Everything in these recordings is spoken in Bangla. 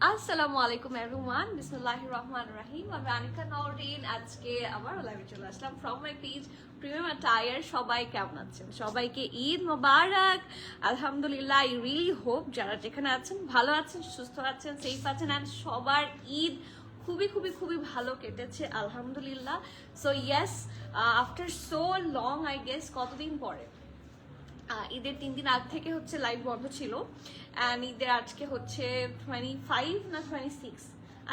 আসসালামু আলাইকুম এভরিওয়ান, বিসমিল্লাহির রহমানির রহিম। আমি আনিকা নওরিন। আজকে আবার লাইভে চলে আসলাম from my page Premium Attire. সবাই কেমন আছেন? সবাইকে ঈদ মোবারক। আলহামদুলিল্লাহ, আই রিয়েলি হোপ যারা যেখানে আছেন ভালো আছেন, সুস্থ আছেন, সেফ আছেন, অ্যান্ড সবার ঈদ খুবই খুবই খুবই ভালো কেটেছে আলহামদুলিল্লাহ। So yes, after so long, I guess কতদিন পরে ঈদের 3 দিন আগ থেকে হচ্ছে লাইভ বন্ধ ছিল, অ্যান্ড ঈদের আজকে হচ্ছে 25 না 26,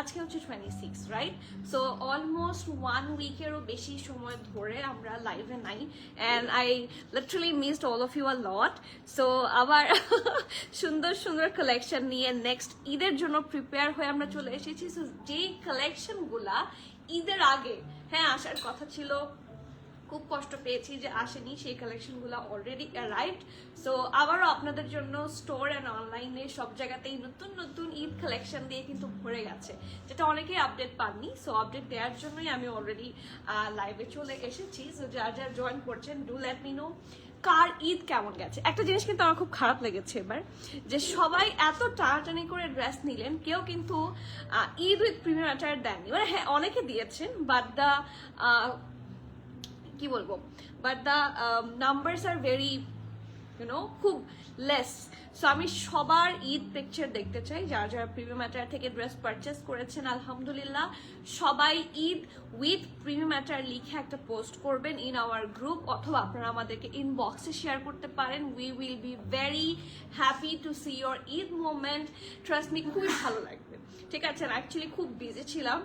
আজকে হচ্ছে 26, রাইট? সো অলমোস্ট 1 উইকেরও বেশি সময় ধরে আমরা লাইভে নাই, and I literally missed all of you a lot. So আবার সুন্দর সুন্দর কালেকশন নিয়ে নেক্সট ঈদের জন্য প্রিপেয়ার হয়ে আমরা চলে এসেছি। সো যেই কালেকশনগুলা ঈদের আগে আসার কথা ছিল, খুব কষ্ট পেয়েছি যে আসেনি, সেই কালেকশনগুলো অলরেডি অ্যারাইভড। সো আবারও আপনাদের জন্য স্টোর অ্যান্ড অনলাইনে সব জায়গাতেই নতুন নতুন ঈদ কালেকশন দিয়ে কিন্তু ভরে গেছে, যেটা অনেকেই আপডেট পাননি। সো আপডেট দেওয়ার জন্যই আমি অলরেডি লাইভে চলে এসেছি। সো যারা যারা জয়েন করছেন, ডু লেট মি নো কার ঈদ কেমন গেছে। একটা জিনিস কিন্তু আমার খুব খারাপ লেগেছে এবার, যে সবাই এত টানাটানি করে ড্রেস নিলেন, কেউ কিন্তু ঈদ উইথ প্রিমিয়াম অ্যাটায়ার দেননি। মানে হ্যাঁ, অনেকে দিয়েছেন, বাট দ্য কি বলবো, but the numbers are very খুব লেস। সো আমি সবার ঈদ পিকচার দেখতে চাই, যারা যারা প্রিমিয়াম অ্যাটায়ার থেকে ড্রেস পারচেস করেছেন আলহামদুলিল্লাহ সবাই ঈদ উইথ প্রিমিয়াম অ্যাটায়ার লিখে একটা পোস্ট করবেন ইন আওয়ার গ্রুপ, অথবা আপনারা আমাদেরকে ইনবক্সে শেয়ার করতে পারেন। We will be very happy to see your Eid moment. Trust me, খুবই ভালো লাগবে। ঠিক আছে, অ্যাকচুয়ালি খুব বিজি ছিলাম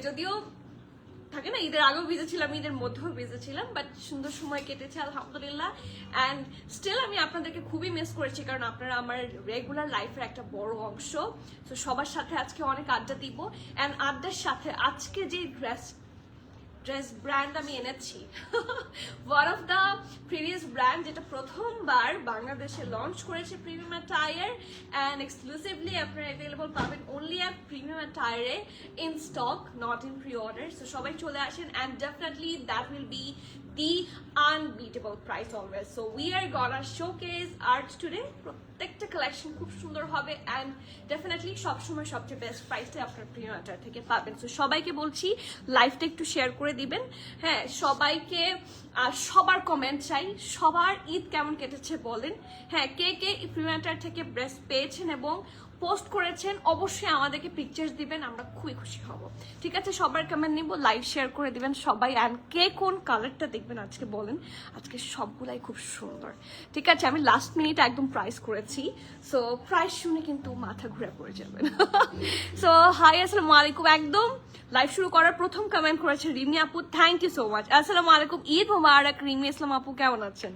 যদিও থাকে না, ঈদের আগেও ভিজে ছিলাম, ঈদের মধ্যেও ভিজে ছিলাম, বাট সুন্দর সময় কেটেছে আলহামদুলিল্লাহ। অ্যান্ড স্টিল আমি আপনাদেরকে খুবই মিস করেছি, কারণ আপনারা আমার রেগুলার লাইফের একটা বড় অংশ। তো সবার সাথে আজকে অনেক আড্ডা দিব, অ্যান্ড আড্ডার সাথে আজকে যে ড্রেস ব্র্যান্ড আমি এনেছি, one of the previous brand, যেটা প্রথমবার বাংলাদেশে লঞ্চ করেছে প্রিমিয়াম অ্যাটায়ার, অ্যান্ড এক্সক্লুসিভলি আপনারা অ্যাভেলেবল পাবেন অনলি অ্যাট প্রিমিয়াম অ্যাটায়ারে, in stock, not in pre order. So সবাই চলে আসেন, and definitely that will be the unbeatable price always. So we are gonna showcase art today. প্রত্যেকটা কালেকশন খুব সুন্দর হবে, অ্যান্ড ডেফিনেটলি সবসময় সবচেয়ে বেস্ট প্রাইসে আপনার প্রিমিয়াম অ্যাটায়ার থেকে পাবেন। সো সবাইকে বলছি লাইভটা একটু শেয়ার করে দিবেন। হ্যাঁ, সবাইকে সবার কমেন্ট চাই, সবার ঈদ কেমন কেটেছে বলেন। হ্যাঁ, কে কে প্রিমিয়াম অ্যাটায়ার থেকে ড্রেস পেয়েছেন এবং পোস্ট করেছেন, অবশ্যই আমাদেরকে পিকচার্স দিবেন, আমরা খুবই খুশি হব। ঠিক আছে, সবার কমেন্ট নিব, লাইভ শেয়ার করে দিবেন সবাই। অ্যান্ড কে কোন কালারটা দেখবেন আজকে বলেন, আজকে সবগুলাই খুব সুন্দর। ঠিক আছে, আমি লাস্ট মিনিট একদম প্রাইস করেছি, সো প্রাইস শুনে কিন্তু মাথা ঘুরে পড়ে যাবেন। সো হাই, আসসালামু আলাইকুম। একদম লাইভ শুরু করার প্রথম কমেন্ট করেছে রিমি আপু, থ্যাংক ইউ সো মাচ। আসসালামু আলাইকুম, ঈদ মোবারক। রিমি ইসলাম আপু কেমন আছেন?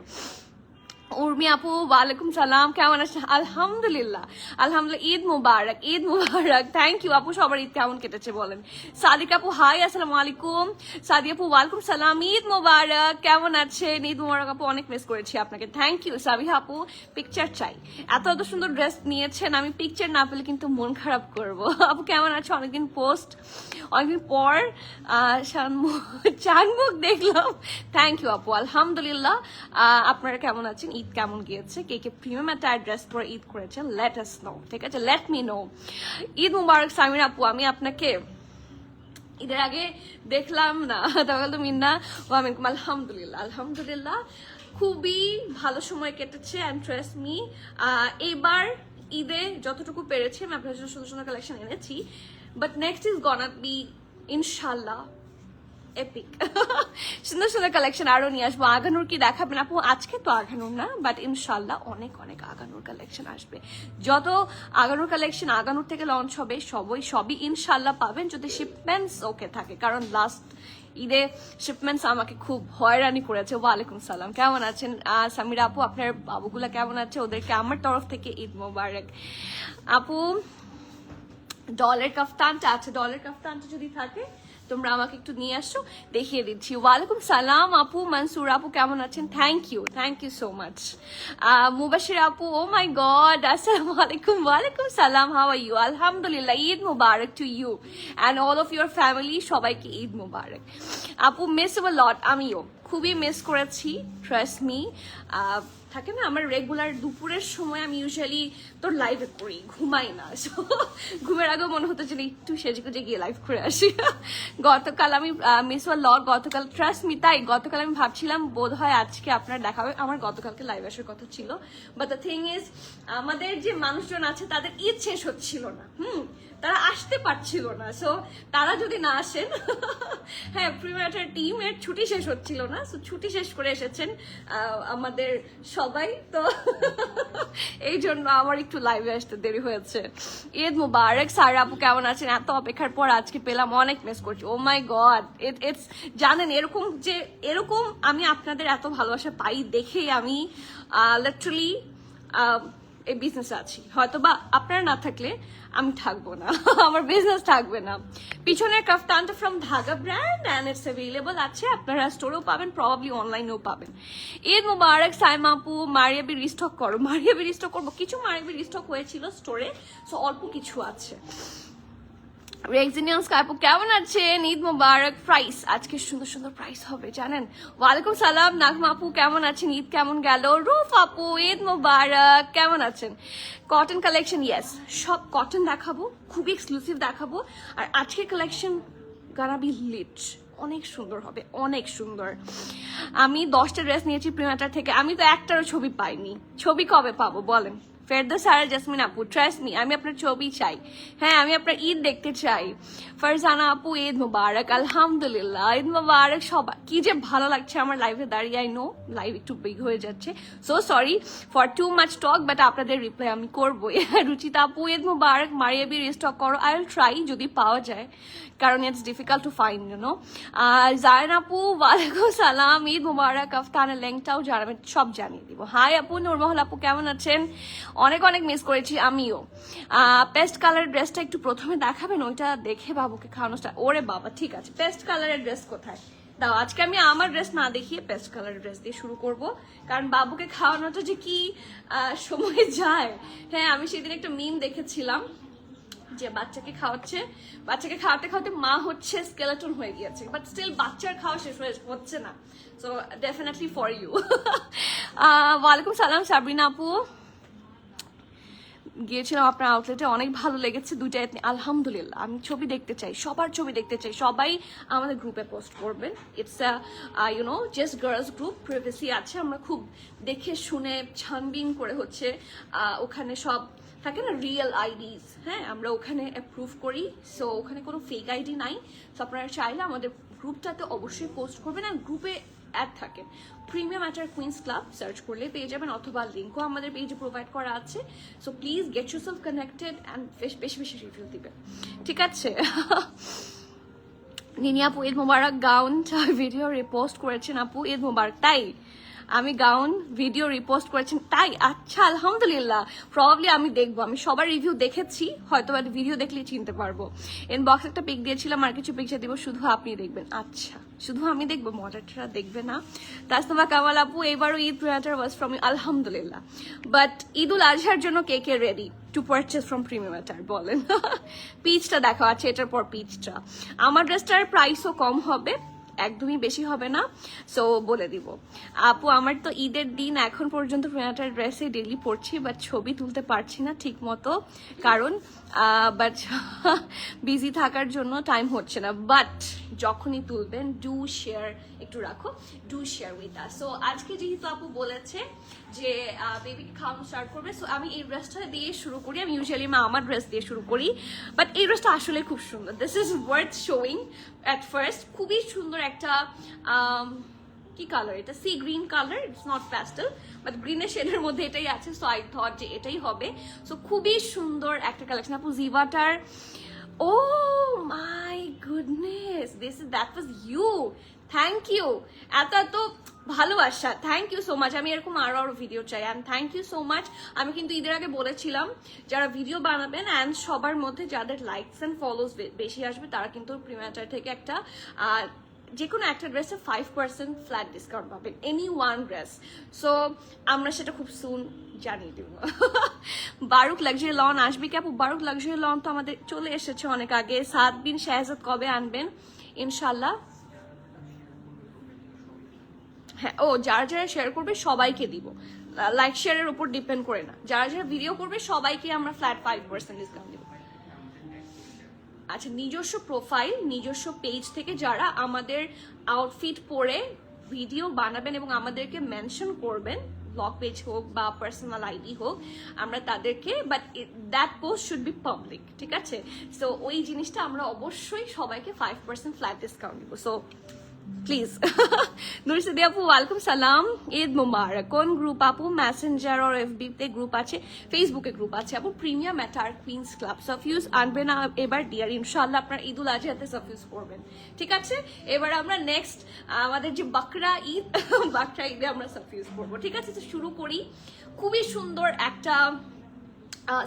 উর্মি আপু ওয়ালাইকুম সালাম, কেমন আছেন? আলহামদুলিল্লাহ আলহামদুলিল্লাহ, ঈদ মুবারক, ঈদ মুবারক। থ্যাংক ইউ আপু। সবার ঈদ কেমন কেটেছে বলেন। সাদিক আপু হাই, আসসালামু আলাইকুম। সাদি আপু ওয়ালাইকুম সালাম, ঈদ মুবারক, কেমন আছেন? ঈদ মুবারক আপু, অনেক মিস করেছি আপনাকে, থ্যাংক ইউ। সাবিহা আপু, পিকচার চাই, এত এত সুন্দর ড্রেস নিয়েছেন, আমি পিকচার না পেলে কিন্তু মন খারাপ করবো। আপু কেমন আছে? অনেকদিন পোস্ট, অনেকদিন পর চানমুখ দেখলাম। থ্যাংক ইউ আপু, আলহামদুলিল্লাহ। আপনারা কেমন আছেন? ঈদ কেমন গিয়েছে? কে কে প্রিমিয়াম অ্যাটায়ার ড্রেস পরে ঈদ করেছেন, লেট আস নো। ঠিক আছে, লেট মি নো। ঈদ মুবারক সামির আপু, আমি আপনাকে ঈদের আগে দেখলাম না, তখন তো মিন্না ও আমি। আলহামদুলিল্লাহ আলহামদুলিল্লাহ, খুবই ভালো সময় কেটেছে, অ্যান্ড ট্রাস্ট মি এবার ঈদে যতটুকু পেরেছি আমি আপনার জন্য সুন্দর সুন্দর কালেকশন এনেছি, বাট নেক্সট ইজ গনা বি ইনশাল্লাহ এপিক। সুন্দর সুন্দর কালেকশন আরো নিয়ে আসবো। আগানুর কি দেখাবেন আপু? আজকে তো আগানুর না, বাট ইনশাল্লাহ অনেক অনেক আগানুর কালেকশন আসবে। যত আগানুর কালেকশন আগানুর থেকে লঞ্চ হবে সবই ইনশাল্লাহ পাবেন, যদি শিপমেন্টস ওকে থাকে, কারণ লাস্ট ঈদে শিপমেন্টস আমাকে খুব হয়রানি করেছে। ওয়ালাইকুম সালাম, কেমন আছেন? সামিরা আপু, আপনার বাবুগুলা কেমন আছে? ওদেরকে আমার তরফ থেকে ঈদ মোবারক। আপু ডলের কাফতানটা আছে, ডলের কাফতানটা যদি থাকে তোমরা আমাকে একটু নিয়ে আসো, দেখিয়ে দিচ্ছি। ওয়ালাইকুম সালাম আপু। মনসুর আপু কেমন আছেন? Thank you so much. Mubashir আপু, ও মাই গড, আসসালামু আলাইকুম। ওয়ালাইকুম সালাম, হাউ আর ইউ? আলহামদুলিল্লাহ, ঈদ মুবারক to you and all of your family, সবাইকে ঈদ মুবারক। আপু মিস আ লট, আমিও খুবই মিস করেছি, ট্রাস্ট মি। থাকে না আমার রেগুলার দুপুরের সময় আমি ইউজুয়ালি তোর লাইভে করি, ঘুমাই না। সো ঘুমের আগেও মনে হতো যে একটু সেজে গিয়ে লাইভ করে আসি। গতকাল আমি মিস ওয়ার লগ, গতকাল ট্রাস্ট মি, তাই গতকাল আমি ভাবছিলাম বোধ হয় আজকে আপনার দেখা হবে। আমার গতকালকে লাইভ আসার কথা ছিল, বাট দ্য থিং ইজ আমাদের যে মানুষজন আছে তাদের ঈদ শেষ হচ্ছিল না, তারা আসতে পারছিল না। সো তারা যদি না আসেন, হ্যাঁ প্রিমিয়ার টিমের ছুটি শেষ হচ্ছিল না, সো ছুটি শেষ করে এসেছেন আমাদের সবাই। তো এই জন্য আমার একটু লাইভে আসতে দেরি হয়েছে। ঈদ মুবারক। সারা আপু কেমন আছেন? এত অপেক্ষার পর আজকে পেলাম, অনেক মিস করছি। ও মাই গড, ইটস জানেন এরকম আমি আপনাদের এত ভালোবাসা পাই দেখেই আমি লিটারালি এই বিজনেসে আছি। হয়তো বা আপনারা না থাকলে আমি থাকবো না, আমার বিজনেস থাকবে না। পিছনের কাফতানটা from Dhaga brand and it's available আছে, আপনারা স্টোরেও পাবেন, প্রবাবলি অনলাইনেও পাবেন। ঈদ মুবারক সাইমা আপু। মারিয়াবি রিস্টক করো। মারিয়াবি রিস্টক করবো, কিছু মারিয়াবি রিস্টক হয়েছিল স্টোরে, সো অল্প কিছু আছে। রেক্সিনিয়ান স্কাইপু কেমন আছেন? ঈদ মুবারক। প্রাইস আজকে সুন্দর সুন্দর প্রাইস হবে জানেন। ওয়ালাইকুম সালাম নাগমা আপু, কেমন আছেন? ঈদ কেমন গেল? রুফ আপু ঈদ মুবারক, কেমন আছেন? কটন কালেকশন, ইয়েস সব কটন দেখাবো, খুবই এক্সক্লুসিভ দেখাবো। আর আজকের কালেকশন গানা বি লিট, অনেক সুন্দর হবে, অনেক সুন্দর। আমি 10টা ড্রেস নিয়েছি প্রিমাটার থেকে, আমি তো একটারও ছবি পাইনি। ছবি কবে পাবো বলেন? ফেরদৌস সারা জাসমিন আপু, ট্রাস্ট মি আমি আপনার ছবি চাই, হ্যাঁ আমি আপনার ঈদ দেখতে চাই। ফারজানা আপু ঈদ মুবারক। আলহামদুলিল্লাহ ঈদ মুবারক সবাই। কি যে ভালো লাগছে আমার লাইভে দাঁড়িয়ে। আই নো লাইভ একটু বিগ হয়ে যাচ্ছে, so sorry for too much talk, but আপনাদের রিপ্লাই আমি করবো। রুচিতা আপু ঈদ মুবারক। মারিয়াবি রিস্টক করো, আই উইল ট্রাই যদি পাওয়া যায়, কারণ it's difficult to find you know. আর জায়ন আপু ওয়ালাইকুম সালাম, ঈদ মুবারক। কাফতানের লেংটাও জানাবেন, সব জানিয়ে দিব। হাই আপু। নুরমহল আপু কেমন আছেন? অনেক অনেক মিস করেছি আমিও। পেস্ট কালার ড্রেসটা একটু প্রথমে দেখাবেন, ওইটা দেখে বাবুকে খাওয়ানোটা। ওরে বাবা, ঠিক আছে। পেস্ট কালারের ড্রেস কোথায় দাও? আজকে আমি আমার ড্রেস না দেখিয়ে পেস্ট কালারের ড্রেস দিয়ে শুরু করব, কারণ বাবুকে খাওয়ানোটা যে কি সময় যায়। হ্যাঁ আমি সেদিন একটা মিম দেখেছিলাম যে বাচ্চাকে খাওয়াতে খাওয়াতে মা হচ্ছে স্কেলেটন হয়ে গিয়েছে, বাট স্টিল বাচ্চার খাওয়া শেষ হচ্ছে না। So definitely for you. ওয়ালাইকুম সালাম সাবরিনা আপু। গিয়েছিলাম আপনার আউটলেটে, অনেক ভালো লেগেছে দুইটা। আলহামদুলিল্লাহ। আমি ছবি দেখতে চাই, সবার ছবি দেখতে চাই, সবাই আমাদের গ্রুপে পোস্ট করবেন। It's you know just girls group, privacy আছে, আমরা খুব দেখে শুনে ছানবিন করে হচ্ছে ওখানে সব থাকে না রিয়েল আইডিস, হ্যাঁ আমরা ওখানে অ্যাপ্রুভ করি। সো ওখানে কোনো ফেক আইডি নাই। সো আপনারা চাইলে আমাদের গ্রুপটাতে অবশ্যই পোস্ট করবেন, আর গ্রুপে অ্যাড থাকে premium matter queens club search করলে পেয়ে যাবেন, অথবা লিঙ্কও আমাদের পেজে প্রোভাইড করা আছে। So please get yourself connected and বেশি বেশি রিভিউ দিবেন, ঠিক আছে? নিনি আপু ঈদ মুবারক। গাউন ভিডিও রিপোস্ট করেছেন আপু, ঈদ মুবারক। তাই আমি গাউন ভিডিও রিপোস্ট করেছেন, তাই আচ্ছা আলহামদুলিল্লাহ। প্রবাবলি আমি দেখবো, আমি সবার রিভিউ দেখেছি, হয়তো ভিডিও দেখলেই চিনতে পারবো। ইনবক্স একটা পিক দিয়েছিলাম, আর কিছু পিকচার দিব, শুধু আপনি দেখবেন। আচ্ছা শুধু আমি দেখবো, মডারেটররা দেখবে না? তাসনুভা কামাল আপু এবারও Eid premiere was from you, আলহামদুলিল্লাহ। বাট ঈদ উল আজহার জন্য কে কে ready to purchase from Premium Attire বলেন? পিচটা দেখো, আছে এটার পর পিচটা। আমার ড্রেসটার প্রাইসও কম হবে, একদমই বেশি হবে না। সো বলে দিব আপু, আমার তো ঈদের দিন এখন পর্যন্ত প্রিমিয়ার ড্রেসে ডেইলি পরছি, বাট ছবি তুলতে পারছি না ঠিক মতো, কারণ বাট বিজি থাকার জন্য টাইম হচ্ছে না। বাট যখনই তুলবেন ডু শেয়ার, একটু রাখো, do share with us. So আজকে যেহেতু আপু বলেছে যে বেবিকে খাওয়ানো স্টার্ট করবে, সো আমি এই ড্রেসটা দিয়ে শুরু করি। আমি ইউজুয়ালি আমার ড্রেস দিয়ে শুরু করি, বাট এই ড্রেসটা আসলে খুব সুন্দর। This is worth showing at first. খুবই সুন্দর একটা কি কালার এটা? Sea green colour, it's not pastel, but গ্রিনের শেডের মধ্যে এটাই আছে। সো আই থট যে এটাই হবে। সো খুবই সুন্দর একটা কালেকশন আপু। জিভাটার, oh my goodness, that was you, thank you. এত এত ভালোবাসা, থ্যাংক ইউ সো মাচ। আমি এরকম আরো ভিডিও চাই, and thank you so much. আমি কিন্তু ঈদের আগে বলেছিলাম যারা ভিডিও বানাবেন অ্যান্ড সবার মধ্যে যাদের লাইকস অ্যান্ড ফলোজ বেশি আসবে তারা কিন্তু প্রিমিয়ার থেকে একটা যে কোনো একটা ড্রেসে 5% ফ্ল্যাট ডিসকাউন্ট পাবেন, এনি ওয়ান ড্রেস। সো আমরা সেটা খুব সুন জানিয়ে দেব। বারুক লাক্সারি লন আসবে কি আপু? বারুক লাক্সারি লন তো আমাদের চলে এসেছে অনেক আগে। 7 বিন শাহজাদ কবে আনবেন? ইনশাল্লাহ হ্যাঁ, ও যারা যারা শেয়ার করবে সবাইকে দিব, লাইক শেয়ারের উপর ডিপেন্ড করে না, যারা যারা ভিডিও করবে সবাইকে আমরা ফ্ল্যাট 5% ডিসকাউন্ট দিব। আচ্ছা, নিজস্ব প্রোফাইল, নিজস্ব পেজ থেকে যারা আমাদের আউটফিট পরে ভিডিও বানাবেন এবং আমাদেরকে মেনশন করবেন, ব্লগ পেজ হোক বা পার্সোনাল আইডি হোক, আমরা তাদেরকে, but that post should be public, ঠিক আছে? সো ওই জিনিসটা আমরা অবশ্যই সবাইকে 5% ফ্ল্যাট ডিসকাউন্ট দিব। So please. নুরসিদি আপু ওয়ালাইকুম সালাম, ঈদ মুবারক। কোন গ্রুপ আপু? মেসেঞ্জার আর এফবি তে গ্রুপ আছে, ফেসবুকে গ্রুপ আছে আপু, প্রিমিয়াম অ্যাটার কুইন্স ক্লাব। সাফিউজ আনবে না এবার ডিয়ার? ইনশাআল্লাহ আপনার ঈদুল আজহাতে সাফিউজ করবেন, ঠিক আছে? এবার আমরা নেক্সট আমাদের যে বাকরা ঈদ, বাকরা ঈদে আমরা সাফিউজ করবো, ঠিক আছে? তো শুরু করি। খুবই সুন্দর একটা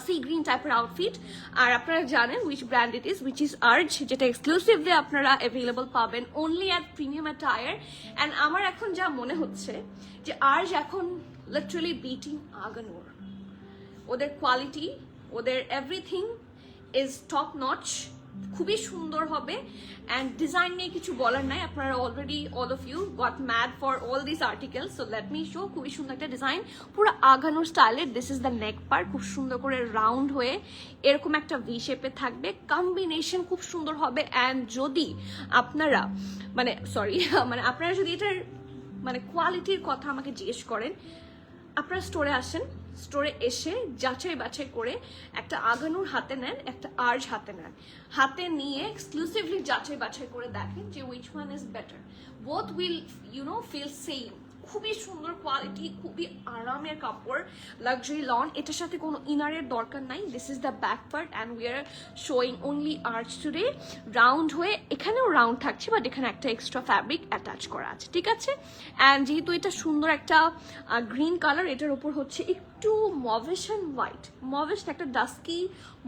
সি গ্রিন টাইপের আউটফিট, আর আপনারা জানেন which brand it is, which is urge, যেটা এক্সক্লুসিভলি আপনারা অ্যাভেলেবল পাবেন only at premium Attire. And আমার এখন যা মনে হচ্ছে যে আর্জ এখন লিটারালি বিটিং আগানোর, ওদের কোয়ালিটি, ওদের এভরিথিং ইজ টপ নচ, খুবই সুন্দর হবে। অ্যান্ড ডিজাইন নিয়ে কিছু বলার নাই, আপনারা already all of you got mad for all this article. So let me show. খুবই সুন্দর একটা ডিজাইন, পুরো আগানোর স্টাইলের। This is the neck part, খুব সুন্দর করে রাউন্ড হয়ে এরকম একটা ভি শেপে থাকবে, কম্বিনেশন খুব সুন্দর হবে। অ্যান্ড যদি আপনারা আপনারা যদি এটার কোয়ালিটির কথা আমাকে জিজ্ঞেস করেন, আপনারা স্টোরে আসেন, স্টোরে এসে যাচাই বাছাই করে একটা আগানোর হাতে নেন, একটা আর্জ হাতে নেন, হাতে নিয়ে এক্সক্লুসিভলি যাচাই বাছাই করে দেখেন যে which one is better. Both will feel same. খুবই সুন্দর কোয়ালিটি, খুবই আরামের কাপড়, লাক্সারি লন। এটার সাথে কোনো ইনারের দরকার নাই। This is the back part and we are showing only arch today. Round হয়ে, এখানেও রাউন্ড থাকছে, বাট এখানে একটা এক্সট্রা ফ্যাব্রিক অ্যাটাচ করা আছে, ঠিক আছে? অ্যান্ড যেহেতু এটা সুন্দর একটা গ্রিন কালার, এটার উপর হচ্ছে একটু মভিশ অ্যান্ড হোয়াইট, মভিশ একটা dusky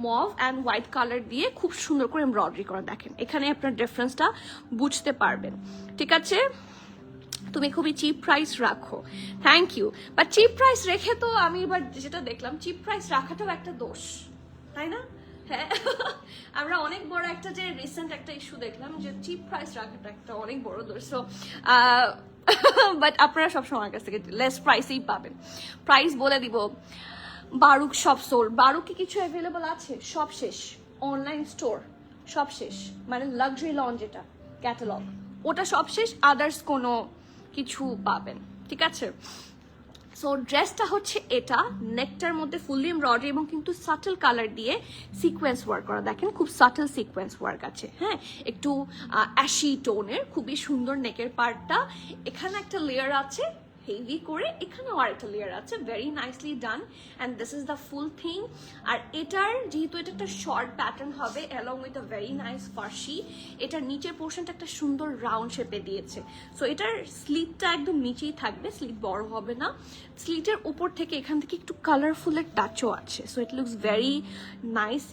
mauve and white colour দিয়ে খুব সুন্দর করে এমব্রয়ডারি করা। দেখেন এখানে আপনার ডিফারেন্সটা বুঝতে পারবেন, ঠিক আছে? তুমি খুবই চিপ প্রাইস রাখো, thank you. But cheap price রেখে তো আমি এবার যেটা দেখলাম, চিপ প্রাইস রাখাটাও একটা দোষ, তাই না? হ্যাঁ, আমরা অনেক বড় একটা যে রিসেন্ট একটা ইস্যু দেখলাম যে চিপ প্রাইস রাখাটা একটা অনেক বড় দোষ। সো বাট আপনারা সবসময় আমার কাছ থেকে লেস প্রাইসেই পাবেন। প্রাইস বলে দিব, বারুক সব সোল, বারুকে কিছু অ্যাভেলেবল আছে, সব শেষ। অনলাইন স্টোর সব শেষ, লাক্সারি লন যেটা ক্যাটালগ, ওটা সব শেষ। আদার্স কোনো কিছু পাবেন, ঠিক আছে? সো ড্রেসটা হচ্ছে এটা, নেকটার মধ্যে ফুললি এমব্রয়ডারি এবং কিন্তু সাটল কালার দিয়ে সিকোয়েন্স ওয়ার্ক করা। দেখেন খুব সাটল সিকোয়েন্স ওয়ার্ক আছে, হ্যাঁ, একটু অ্যাশি টোনের, খুবই সুন্দর নেকের পার্টটা। এখানে একটা লেয়ার আছে হেভি করে, এখানেও আরেকটা লেয়ার আছে, very nicely done. And this is the full thing. আর এটার যেহেতু এটা একটা শর্ট প্যাটার্ন হবে along with a very nice ফার্সি, এটার নিচের পোর্শনটা একটা সুন্দর রাউন্ড শেপে দিয়েছে। সো এটার স্লিটটা একদম নিচেই থাকবে, স্লিট বড় হবে না। স্লিটের উপর থেকে এখান থেকে একটু কালারফুলের টাচও আছে। So it looks very nice,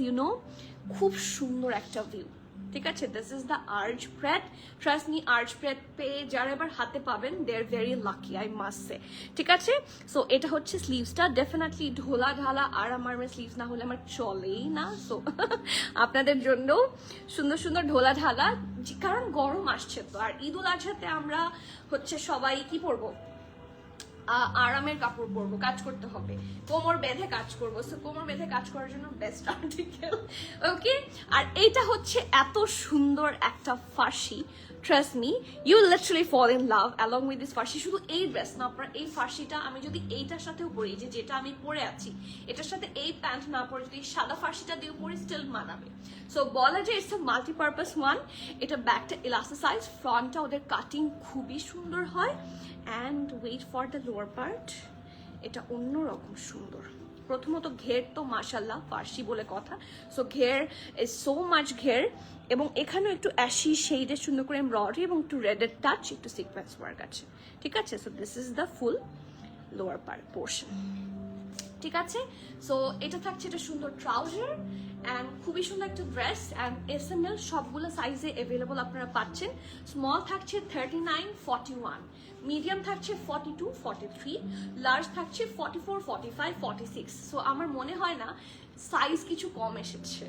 খুব সুন্দর একটা ভিউ, ঠিক আছে? This is the Aarz pret. Trust me, Aarz pret পেয়ে যারা এবার হাতে পাবেন, they are very lucky, I must say, ঠিক আছে? সো এটা হচ্ছে স্লিভসটা, ডেফিনেটলি ঢোলা ঢালা আর আমার স্লিভস না হলে আমার চলেই না। সো আপনাদের জন্য সুন্দর সুন্দর ঢোলা ঢালা, কারণ গরম আসছে তো। আর ঈদুল আজহাতে আমরা হচ্ছে সবাই কি পরবো? আরামের কাপড় পরবো, কাজ করতে হবে, কোমর বেঁধে কাজ করবো। সো কোমর বেঁধে কাজ করার জন্য বেস্ট আর্টিকেল, ওকে? আর এইটা হচ্ছে এত সুন্দর একটা ফার্সি, trust me, you literally fall in love along with this ফার্সি। শুধু এই ড্রেস না, আপনার এই ফার্সিটা আমি যদি এইটার সাথেও পরি, যেটা আমি পরে আছি, এটার সাথে এই প্যান্ট না পরে যদি সাদা ফার্সিটা দিয়ে পরি, স্টিল মানাবে। সো বলা যায় ইটস আ মাল্টিপারপাস ওয়ান। এটা ব্যাকটা ইলাস্টিসাইজ, ফ্রন্টটা ওদের কাটিং খুবই সুন্দর হয়। And wait for the lower part, এটা অন্যরকম সুন্দর। প্রথমত ঘের তো মাশাল্লাহ, ফার্সি বলে কথা। সো ঘের ইজ সো মাচ ঘের, এবং এখানেও একটু অ্যাশি শেডের সুন্দর করে এমব্রয়ডারি এবং একটু রেডের টাচ, একটু সিকোয়েন্স ওয়ার্ক আছে, ঠিক আছে? So this is the full lower part portion, ঠিক আছে? সো এটা থাকছে একটা সুন্দর ট্রাউজার অ্যান্ড খুবই সুন্দর একটা ড্রেস। অ্যান্ড SML সবগুলো সাইজে অ্যাভেলেবল আপনারা পাচ্ছেন। স্মল থাকছে 39, 41, মিডিয়াম থাকছে 42, 43, লার্জ থাকছে 44, 45, 46। সো আমার মনে হয় না সাইজ কিছু কম এসেছে,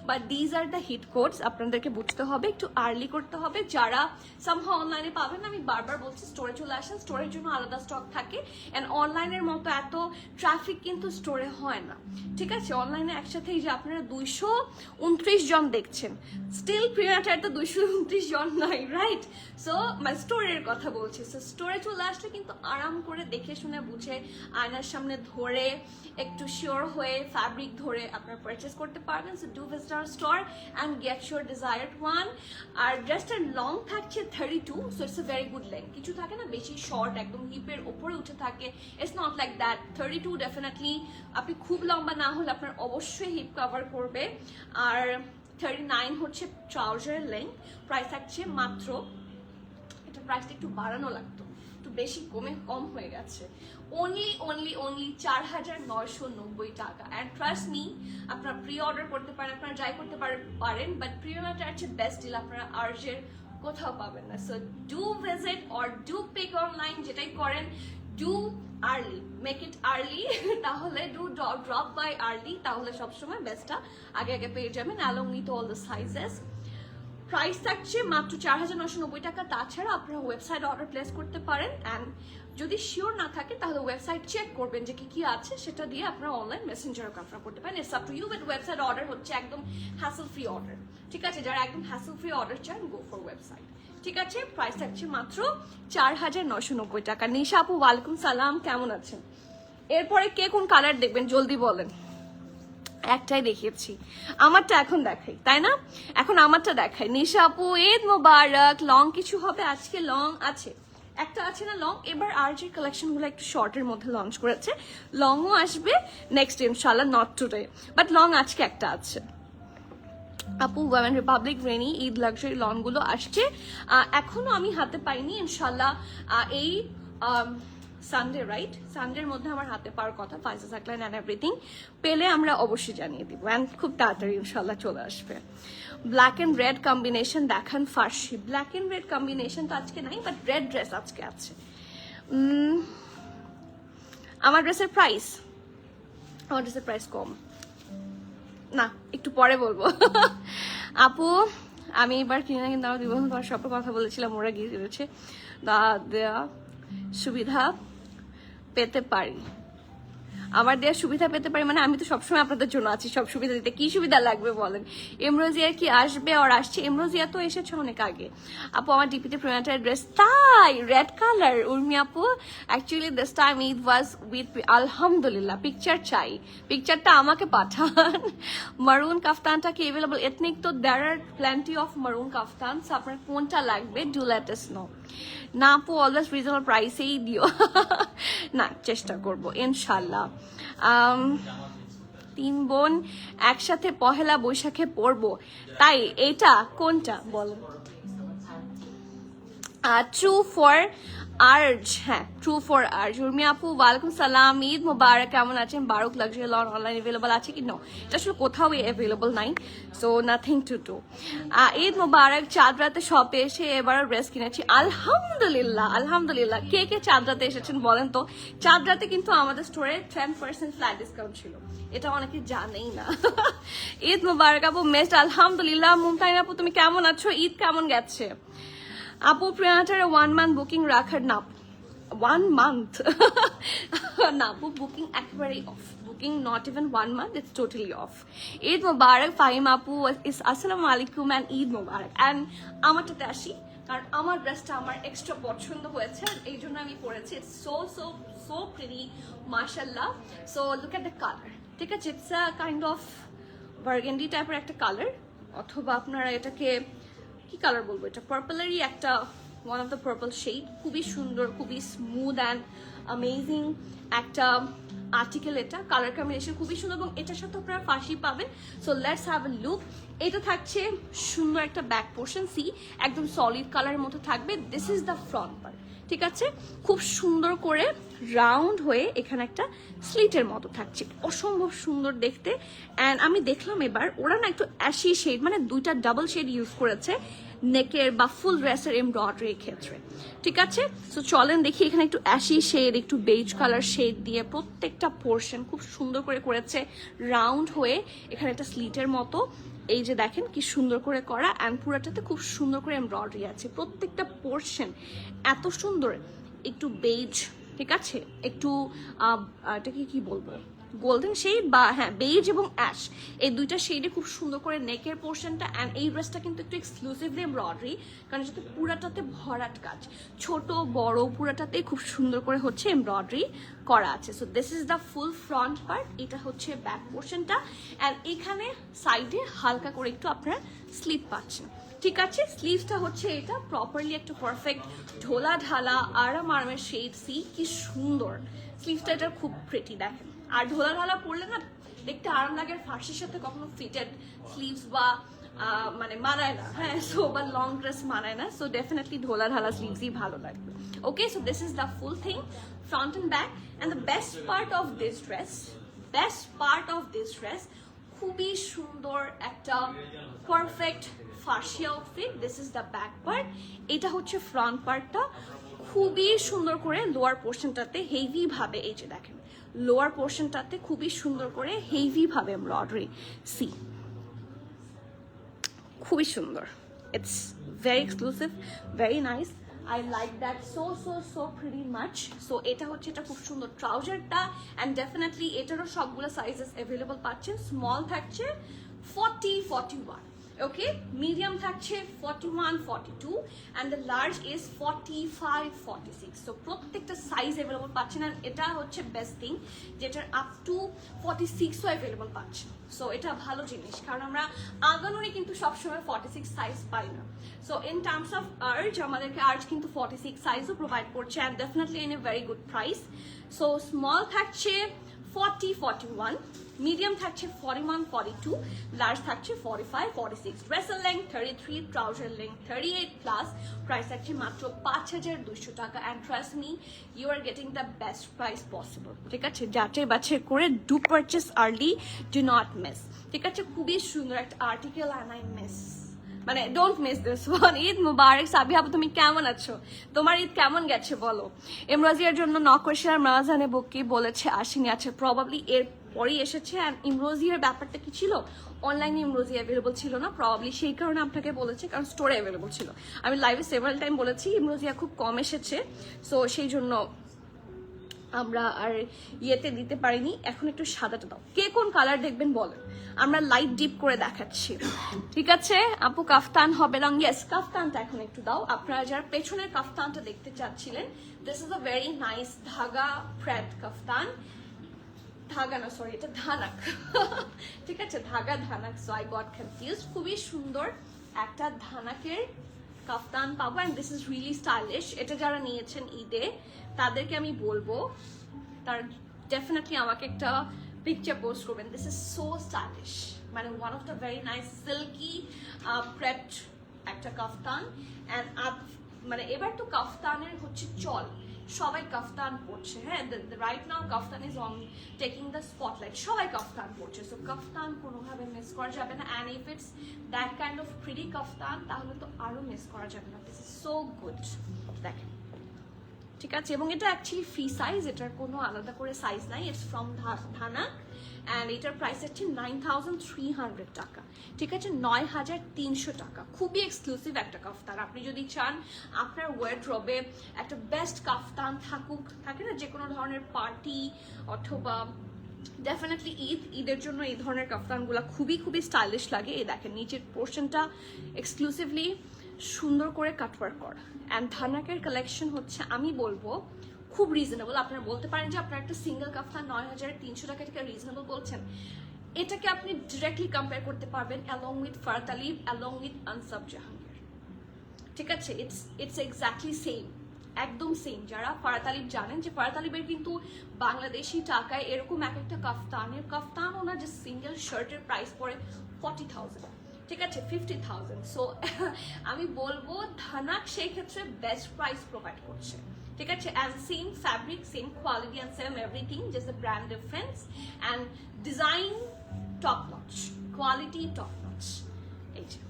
but these are the hit codes. আপনাদেরকে বুঝতে হবে, একটু আর্লি করতে হবে। যারা সামহাও অনলাইনে পাবেন, আমি বারবার বলছি স্টোরে চলে আসেন, স্টোরের জন্য আলাদা স্টক থাকে। অ্যান্ড অনলাইনের মতো এত ট্রাফিক কিন্তু স্টোরে হয় না, ঠিক আছে? অনলাইনে একসাথে এই যে আপনারা 229 জন দেখছেন, স্টিল প্রিমিয়াটার তো 229 জন নাই, রাইট? সো স্টোরের কথা বলছি। সো স্টোরে চলে আসলে কিন্তু আরাম করে দেখে শুনে বুঝে আয়নার সামনে ধরে একটু শিওর হয়ে ফ্যাব্রিক ধরে আপনারা পারচেস করতে পারবেন। So do visit our store and get your desired one. আর ড্রেসটার লং থাকছে 32, so it's a very good length. কিছু থাকে না বেশি শর্ট, একদম হিপের ওপরে উঠে থাকে, it's not like that. 32 definitely আপনি খুব লম্বা না হলে আপনার অবশ্যই হিপ কভার করবে। আর 39 হচ্ছে ট্রাউজারের লেন্থ। প্রাইস থাকছে মাত্র, এটা প্রাইসটা একটু বাড়ানো লাগতো, একটু বেশি কম হয়ে গেছে, অনলি 4,990 টাকা। অ্যান্ড ট্রাস্ট মি, আপনারা প্রি অর্ডার করতে পারেন, আপনারা যাই করতে পারেন, বাট প্রিমিয়ামটার চেয়ে বেস্ট ডিল আপনারা আর্জের কোথাও পাবেন না। So do visit or do pick online, যেটাই করেন do early, make it early, তাহলে ডু ড্রপ বাই আর্লি, তাহলে সবসময় বেস্টটা আগে আগে পেয়ে যাবেন along with all the sizes. Price থাকছে মাত্র 4,990 টাকা। তাছাড়া আপনারা ওয়েবসাইট অর্ডার প্লেস করতে পারেন। অ্যান্ড যদি শিওর না থাকে তাহলে ওয়েবসাইট চেক করবেন যে কি আছে, সেটা দিয়ে আপনারা অনলাইন মেসেঞ্জারও কনফার্ম করতে পারেন। It's up to you, but website order হচ্ছে একদম হ্যাসেল ফ্রি অর্ডার, ঠিক আছে? যারা একদম হ্যাসেল ফ্রি অর্ডার চান, গো ফর ওয়েবসাইট, ঠিক আছে? প্রাইস থাকছে মাত্র 4,990 টাকা। নিশা আপু ওয়ালাইকুম সালাম, কেমন আছেন? এরপরে কে কোন কালার দেখবেন জলদি বলেন। একটাই দেখিয়েছি, আমারটা এখন দেখাই, তাই না? এখন আমারটা দেখাই। নিশা আপু ঈদ মোবারক। লং কিছু হবে আজকে? লং আছে, একটা আছে না লং। এবার আর যে কালেকশন গুলো একটু শর্টের মধ্যে লঞ্চ করেছে, লংও আসবে নেক্সট ইনশাল্লাহ, নট টুডে, বাট লং আজকে একটা আছে। আপু ওয়ামেন রিপাবলিক রেনি ঈদ লাক্সারি লং গুলো আসছে, এখনো আমি হাতে পাইনি। ইনশাল্লাহ এই সানডে, রাইট? সানডের মধ্যে আমার হাতে পাওয়ার কথা, ফাইজা সাকলাইন অ্যান্ড এভরিথিং পেলে আমরা অবশ্যই জানিয়ে দিব। অ্যান্ড খুব তাড়াতাড়ি ইনশাল্লাহ চলে আসবে। ব্ল্যাক অ্যান্ড রেড কম্বিনেশন দেখান ফার্সি। ব্ল্যাক অ্যান্ড রেড কম্বিনেশন তো আজকে নাই, বাট রেড ড্রেস আজকে আছে। আমার ড্রেসের প্রাইস কম না, একটু পরে বলবো। আপু আমি এবার কিনে না, কিন্তু আমার 2 বছর পর সবার কথা বলেছিলাম, ওরা গিয়ে দিয়েছে দেয়া সুবিধা পেতে পারি। আমার দেওয়ার সুবিধা পেতে পারি মানে আমি তো সবসময় আপনাদের জন্য আছি, সব সুবিধা দিতে। কি সুবিধা লাগবে বলেন? এমরোজিয়া কি আসবে? আর আসছে, এমরোজিয়া তো এসেছে অনেক আগে। আপু আমার ডিপিতে প্রিমিয়াটার ড্রেস, তাই রেড কালার। উর্মি আপু actually this time Eid was with, আলহামদুলিল্লাহ। পিকচার চাই, পিকচারটা আমাকে পাঠান। মারুন কাফতানটা কি অ্যাভেলেবল? এথনিক তো দেয়ার আর প্ল্যান্টি অফ মারুন কাফতানস, আপনার কোনটা লাগবে ডু লেট আস নো। না আপু অলওয়েজ রিজনেবল প্রাইসেই দিও। না, চেষ্টা করবো ইনশাল্লাহ। 3 বোন একসাথে পহেলা বৈশাখে পড়বো, তাই এটা কোনটা বলেন? ট্রু ফর আর্জ, হ্যাঁ ট্রু ফর আর্জ। উর্মি আপু ওয়ালাইকুম সালাম, ঈদ মোবারক, কেমন আছেন? Baroque luxury lawn online available আছে কি? নো, এটা আসলে কোথাও অ্যাভেলেবল নাই, so nothing to do. Eid মোবারক। চাঁদ রাতে শপে এসে এবারও ড্রেস কিনেছি, আলহামদুলিল্লাহ। কে কে চাঁদ রাতে এসেছেন বলেন তো? চাঁদ রাতে কিন্তু আমাদের স্টোরে 10% ফ্ল্যাট ডিসকাউন্ট ছিল, এটা অনেকে জানেই না। ঈদ মোবারক আপু, মেস্ট আলহামদুলিল্লাহ। মুমতাইন আপু তুমি কেমন আছো? ঈদ কেমন গেছে? আপু প্রিয়াটার 1 মান্থ বুকিং রাখার না, 1 মান্থ না আপু, বুকিং একেবারেই off, booking not even 1 month, it's totally off. Eid মোবারক ফাহিম আপু, আসসালামু আলাইকুম অ্যান্ড ঈদ মোবারক। অ্যান্ড আমারটাতে আসি, কারণ আমার ড্রেসটা আমার এক্সট্রা পছন্দ হয়েছে, এই জন্য আমি পরেছি। ইটস সো প্রিটি মাশাআল্লাহ। So look at the colour, ঠিক আছে? It's a kind of burgundy টাইপের একটা কালার, অথবা আপনারা এটাকে কি কালার বলবো, এটা পার্পলেরই একটা, one of the purple shade. খুবই সুন্দর, খুবই স্মুথ অ্যান্ড অ্যামেজিং একটা আর্টিকেল। এটা কালার কম্বিনেশন খুবই সুন্দর, এবং এটার সাথে আপনারা ফাঁসি পাবেন। So let's have a look. এটা থাকছে সুন্দর একটা ব্যাক পোর্শন, সি একদম সলিড কালারের মতো থাকবে। This is the front part, ঠিক আছে? খুব সুন্দর করে রাউন্ড হয়ে এখানে একটা স্লিটের মতো থাকছে, অসম্ভব সুন্দর দেখতে। অ্যান্ড আমি দেখলাম এবার ওরা না একটু অ্যাশি শেড, মানে 2টা ডাবল শেড ইউজ করেছে, নেকের বা ফুল ড্রেসের এমব্রয়ডারির ক্ষেত্রে। ঠিক আছে, সো চলেন দেখি। এখানে একটু অ্যাশি শেড, একটু বেজ কালার শেড দিয়ে প্রত্যেকটা পোর্শন খুব সুন্দর করে করেছে রাউন্ড হয়ে। এখানে একটা স্লিটের মতো এই যে দেখেন কি সুন্দর করে করা, অ্যান্ড পুরাটাতে খুব সুন্দর করে এমব্রয়ডারি আছে। প্রত্যেকটা পোর্শন এত সুন্দর, একটু বেজ, ঠিক আছে, একটু এটাকে কি বলবো, গোল্ডেন শেড বা হ্যাঁ বেজ এবং অ্যাশ, এই দুইটা শেডে খুব সুন্দর করে নেকের পোর্শনটা। অ্যান্ড এই ড্রেসটা কিন্তু একটু এক্সক্লুসিভলি এমব্রয়ডারি, কারণ যেহেতু পুরাটাতে ভরাট কাজ, ছোট বড় পুরাটাতে খুব সুন্দর করে হচ্ছে এমব্রয়ডারি করা আছে। So this is the full front part, এটা হচ্ছে ব্যাক পোর্শনটা। অ্যান্ড এখানে সাইডে হালকা করে একটু আপনারা স্লিপ পাচ্ছেন। ঠিক আছে, স্লিভসটা হচ্ছে এটা প্রপারলি একটা পারফেক্ট ঢোলা ঢালা আরামের শেড। সি কি সুন্দর স্লিভসটা, এটা খুব প্রিটি দেখেন। আর ঢোলা ঢালা পরলে না দেখতে আরাম লাগে, ফার্সির সাথে কখনো ফিটেড স্লিভস বা মানে মানায় না, হ্যাঁ, সো বা লং ড্রেস মানায় না। সো ডেফিনেটলি ঢোলা ঢালা স্লিভসই ভালো লাগবে। Okay, so this is the full thing, front and back. And the best part of this dress, খুবই সুন্দর একটা পারফেক্ট ফার্সি outfit. This is the back part, এটা হচ্ছে ফ্রন্ট পার্টটা। খুবই সুন্দর করে লোয়ার পোর্শনটাতে হেভি ভাবে, এই যে দেখেন লোয়ার পোর্শনটাতে খুবই সুন্দর করে হেভি ভাবে এমব্রয়ডারি। সি খুবই সুন্দর, it's very exclusive, very nice. I like that so pretty much. So এটা হচ্ছে, এটা খুব সুন্দর ট্রাউজারটা। অ্যান্ড ডেফিনেটলি এটারও সবগুলো সাইজেস অ্যাভেলেবল পাচ্ছেন। স্মল থাকছে 40-41, ওকে, মিডিয়াম থাকছে 41-42, and the large is 45-46। So প্রত্যেকটা সাইজ অ্যাভেলেবল পাচ্ছেন। অ্যান্ড এটা হচ্ছে বেস্ট থিং, যেটার আপ টু 46ও অ্যাভেলেবল পাচ্ছেন। সো এটা ভালো জিনিস, কারণ আমরা আগানোরে কিন্তু সবসময় 46 সাইজ পাই না। So in terms of Aarz, আমাদেরকে আর্জ কিন্তু 46 সাইজও প্রোভাইড করছে, and definitely in a very good price. So small থাকছে 40-41, মিডিয়াম থাকছে 41-42, লার্জ থাকছে 45-46। ড্রেসের length 33, trouser length 38 plus. Price থাকছে মাত্র 5200 টাকা। And trust me, you are getting the best price possible. ঠিক আছে, যাচাই বাছাই করে do purchase early, do not miss. ঠিক আছে, খুবই সুন্দর একটা আর্টিকেল, অ্যান্ড আই মিস, মানে don't miss this one. Eid মুবারক সাবি আপু, তুমি কেমন আছো? তোমার ঈদ কেমন গেছে বলো? ইমরোজিয়ার জন্য নকশার মাজানে বকি বলেছে আসেনি, আছে প্রবাবলি এর পরেই এসেছে। অ্যান্ড ইমরোজিয়ার ব্যাপারটা কি ছিল, অনলাইনে ইমরোজি অ্যাভেলেবল ছিল না, প্রবাবলি সেই কারণে আপনাকে বলেছে, কারণ স্টোরে অ্যাভেলেবল ছিল। আমি লাইভে সেভারাল টাইম বলেছি ইমরোজিয়া খুব কম এসেছে, সো সেই জন্য আমরা আর ইয়েতে দিতে পারিনি। এখন একটু সাদাটা দাও, কে কোন কালার দেখবেন বলেন, আমরা লাইট ডিপ করে দেখাচ্ছি। ঠিক আছে আপু, কাফতান হবে রং? ইয়েস, কাফতানটা এখন একটু দাও। আপনারা যারা পেছনের কাফতানটা দেখতে চাচ্ছিলেন, this is a very nice Dhaga pret কাফতান। ধাগা না, সরি, এটা ধানাক। ঠিক আছে, Dhaga Dhanak, so I got confused. খুবই সুন্দর একটা ধানাকের কাফতান পাবো, and this is really stylish. এটা যারা নিয়েছেন ঈদে, তাদেরকে আমি বলবো তার ডেফিনেটলি আমাকে একটা পিকচার পোস্ট করবেন। দিস ইজ সো স্টাইলিশ, মানে one of the very nice silky প্রেড একটা কাফতান। অ্যান্ড মানে এবার তো কাফতানের হচ্ছে চল, সবাই কাফতান পরছে, হ্যাঁ, right now kaftan is on taking the spotlight, সবাই কাফতান পরছে। সো কাফতান কোনোভাবে মিস করা যাবে না। And if it's that kind of pretty কাফতান, তাহলে তো আরো মিস করা যাবে না। দিস ইজ সো গুড, দেখেন। ঠিক আছে, এবং এটা অ্যাকচুয়ালি ফ্রি সাইজ, এটার কোনো আলাদা করে সাইজ নাই। ইটস ফ্রম ধানাক, অ্যান্ড এটার প্রাইস হচ্ছে 9300 টাকা। ঠিক আছে, 9300 টাকা। খুবই এক্সক্লুসিভ একটা কাফতান। আপনি যদি চান আপনার ওয়ার্ডরোবে একটা বেস্ট কাফতান থাকুক, থাকে না যে কোনো ধরনের পার্টি অথবা ডেফিনেটলি ঈদের জন্য এই ধরনের কাফতানগুলো খুবই স্টাইলিশ লাগে। এই দেখেন নিচের পোর্শনটা এক্সক্লুসিভলি সুন্দর করে কাটওয়ার্ক করা। অ্যান্ড ধানাকের কালেকশন হচ্ছে, আমি বলবো খুব রিজনেবল। আপনারা বলতে পারেন যে আপনার একটা সিঙ্গেল কাফতান 9300 টাকা থেকে রিজনেবল বলছেন, এটাকে আপনি ডিরেক্টলি কম্পেয়ার করতে পারবেন along with Farah Talib, along with Ansab Jahangir. ঠিক আছে, ইটস এক্স্যাক্টলি সেম, একদম সেম। যারা ফারাতালিব জানেন যে ফারাতালিবের কিন্তু বাংলাদেশি টাকায় এরকম এক একটা কাফতানও না, যে সিঙ্গেল শার্টের প্রাইস পড়ে 40,000, ঠিক আছে, 50,000। সো আমি বলবো ধানাক সেই ক্ষেত্রে বেস্ট প্রাইস প্রোভাইড করছে। ঠিক আছে, and same fabric, same quality and same everything, just the brand difference and design top notch, quality top notch. এই যে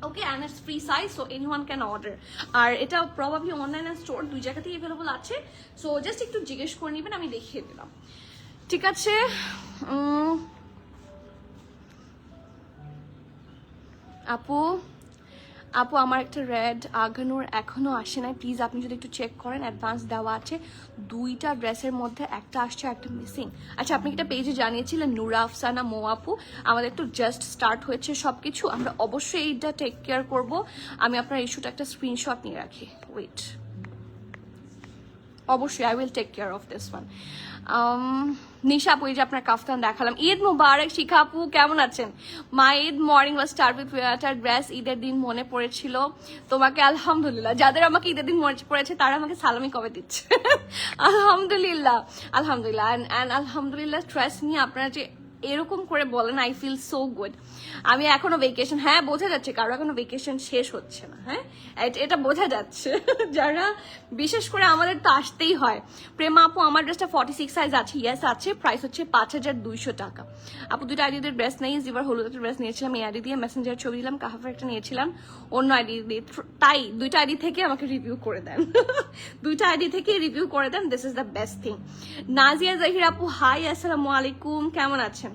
okay, and it's free size, so anyone can order. আর এটা প্রবাবলি অনলাইন অ্যান্ড স্টোর দুই জায়গাতেই অ্যাভেলেবল আছে, সো জাস্ট একটু জিজ্ঞেস করে নেবেন, আমি দেখিয়ে দিলাম। ঠিক আছে, আপু আপু আমার একটা রেড আগানোর এখনো আসে নাই, প্লিজ আপনি যদি একটু চেক করেন, অ্যাডভান্স দেওয়া আছে, দুইটা ড্রেসের মধ্যে একটা আসছে একটা মিসিং। আচ্ছা, আপনি একটা পেজে জানিয়েছিলেন নুরা আফসানা মো আপু, আমাদের তো জাস্ট স্টার্ট হয়েছে সব কিছু, আমরা অবশ্যই এইটা টেক কেয়ার করব। আমি আপনার ইস্যুটা একটা স্ক্রিনশট নিয়ে রাখি, ওয়েট, অবশ্যই I will take care of this one. Nisha আপু, এই যে আপনার কাফতান দেখালাম। ঈদ মুবারক শিখা আপু, কেমন আছেন? My Eid morning was start with water dress, ঈদের দিন মনে পড়েছিল তোমাকে, আলহামদুলিল্লাহ। যাদের আমাকে ঈদের দিন মনে পড়েছে তারা আমাকে সালামি কবে দিচ্ছে। আলহামদুলিল্লাহ, আলহামদুলিল্লাহ, অ্যান্ড আলহামদুলিল্লাহ, ট্রাস্ট মি, আপনারা যে এরকম করে বলেন, আই ফিল সো গুড। আমি এখনো ভেকেশন, হ্যাঁ বোঝা যাচ্ছে কারো এখনো ভেকেশন শেষ হচ্ছে না, হ্যাঁ এটা বোঝা যাচ্ছে। যারা বিশেষ করে আমাদের তো আসতেই হয়। প্রেমা আপু, আমার ড্রেসটা 46 সাইজ আছে, ইয়েস আছে, প্রাইস হচ্ছে 5200 টাকা। আপু দুইটা আইডি দিয়ে ড্রেস নেই, এবার হলুদ একটা ড্রেস নিয়েছিলাম এই আইডি দিয়ে, মেসেঞ্জার ছবি দিলাম, কাহাফের একটা নিয়েছিলাম অন্য আইডি দিয়ে, তাই দুইটা আইডি থেকে আমাকে রিভিউ করে দেন। দুইটা আইডি থেকে রিভিউ করে দেন, this is the best thing. Nazia Zahir আপু, হাই, আসসালামু আলাইকুম, কেমন আছেন?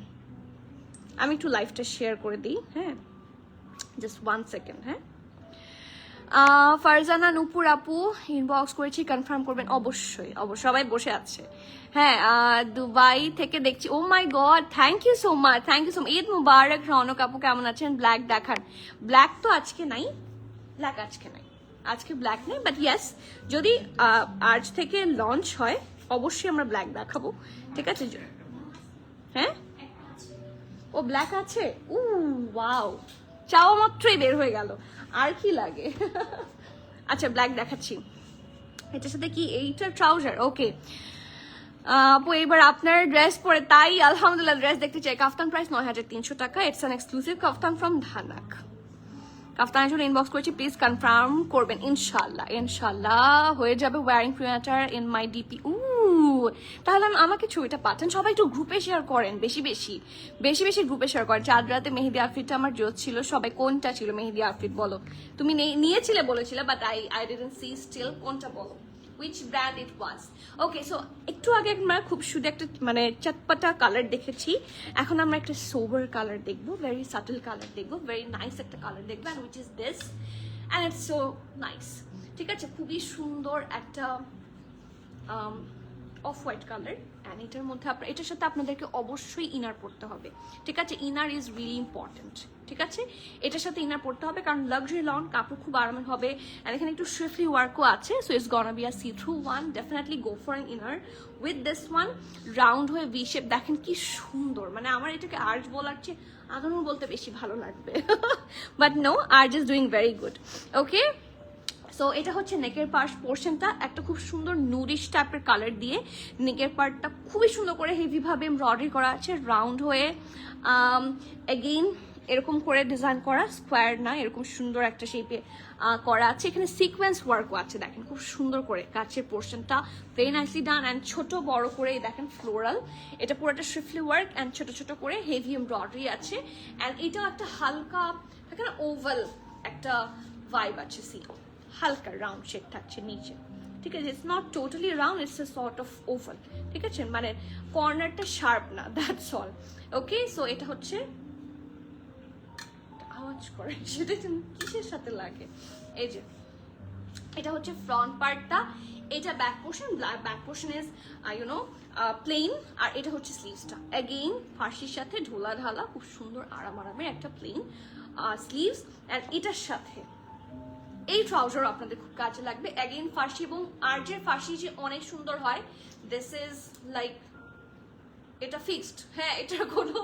আমি একটু লাইভটা শেয়ার করে দিই, হ্যাঁ, জাস্ট 1 সেকেন্ড। হ্যাঁ, ফারজানা নূপুর আপু, ইনবক্স করেছি, কনফার্ম করবেন অবশ্যই, সবাই বসে আছে। হ্যাঁ, দুবাই থেকে দেখছি, oh my god, thank you so much, thank you so much. Eid মুবারক রৌনক আপু, কেমন আছেন? ব্ল্যাক দেখান। ব্ল্যাক তো আজকে নাই, ব্ল্যাক আজকে নাই, আজকে ব্ল্যাক নেই, বাট ইয়েস, যদি আজ থেকে লঞ্চ হয় অবশ্যই আমরা ব্ল্যাক দেখাবো, ঠিক আছে? হ্যাঁ, ও ব্ল্যাক আছে, উ ওয়াও, চাওয়া মাত্রই বের হয়ে গেল, আর কি লাগে। আচ্ছা, ব্ল্যাক দেখাচ্ছি, এটার সাথে কি এইটার ট্রাউজার, ওকে। আপু এবার আপনার ড্রেস পরে, তাই আলহামদুলিল্লাহ, ড্রেস দেখতে চাই। কাফতান প্রাইস 9300 টাকা, it's an exclusive kaftan from Dhanak. কাফতানের জন্য ইনবক্স করেছি, প্লিজ কনফার্ম করবেন, ইনশাল্লাহ ইনশাল্লাহ হয়ে যাবে। Wearing printer in my DP, তাহলে আমাকে ছবিটা পাঠান, সবাই একটু গ্রুপে শেয়ার করেন, বেশি বেশি গ্রুপে শেয়ার করেন। চাঁদ রাতে মেহেদি আউটফিটটা আমার জোর ছিল, সবাই কোনটা ছিল মেহেদি আউটফিট বলো, তুমি নিয়েছিলে বলেছিলে, but I didn't see still, কোনটা বলো, which brand it was. Okay, so একটু আগে আমরা খুব সুন্দর একটা মানে চটপটা কালার দেখেছি, এখন আমরা একটা সোবার কালার দেখবো, ভেরি সাটল কালার দেখবো, ভেরি নাইস একটা কালার দেখবো, and which is this, and it's so nice. ঠিক আছে, খুবই সুন্দর একটা অফ হোয়াইট কালার, অ্যান্ড এটার মধ্যে এটার সাথে আপনাদেরকে অবশ্যই ইনার পড়তে হবে, ঠিক আছে? ইনার ইজ রিয়েলি ইম্পর্টেন্ট, ঠিক আছে? এটার সাথে ইনার পড়তে হবে, কারণ লাক্সারি লন কাপড় খুব আরামের হবে, অ্যান্ড এখানে একটু সুইফটলি ওয়ার্কও আছে, so it's গনা be a see through one, definitely go for an inner with this one. Round হয়ে ভি শেপ, দেখেন কি সুন্দর, মানে আমার এটাকে আর্চ বলার চেয়ে আদরণ বলতে বেশি ভালো লাগবে, but no, arch is doing very good. Okay, so এটা হচ্ছে নেকের পার্ট পোর্শনটা, একটা খুব সুন্দর নুরিশ টাইপের কালার দিয়ে নেকের পার্টটা খুবই সুন্দর করে হেভি ভাবে এমব্রয়ডারি করা আছে, রাউন্ড হয়ে এগেইন এরকম করে ডিজাইন করা, স্কোয়ার না, এরকম সুন্দর একটা শেপে করা আছে। এখানে সিকোয়েন্স ওয়ার্কও আছে, দেখেন খুব সুন্দর করে কাছের পোর্শনটা ভেরি নাইসলি ডান, অ্যান্ড ছোট বড় করে দেখেন ফ্লোরাল, এটা পুরোটা সুইফটলি ওয়ার্ক, অ্যান্ড ছোট ছোট করে হেভি এমব্রয়ডারি আছে, অ্যান্ড এটাও একটা হালকা থাকে না ওভাল একটা ভাইব আছে, সি হালকা রাউন্ড শেপ থাকছে নিচে, ঠিক আছে? It's not totally round, it's a sort of oval, ঠিক আছে? মানে কর্নারটা শার্প না, দ্যাটস অল। ওকে, সো এটা হচ্ছে আওয়াজ করে, সেটা কিসের সাথে লাগে, এই যে এটা হচ্ছে ফ্রন্ট পার্টটা, এটা back portion, back portion is plain, আর এটা হচ্ছে স্লিভসটা, অ্যাগেইন ফার্সির সাথে ঢোলা ঢালা খুব সুন্দর আরামের একটা প্লেন স্লিভস, অ্যান্ড এটার সাথে এই ট্রাউজার আপনাদের খুব কাজে লাগবে। অ্যাগেইন ফার্সি, এবং আর্জের ফার্সি যে অনেক সুন্দর হয়, দিস ইজ লাইক, এটা ফিক্সড, হ্যাঁ, এটার কোনো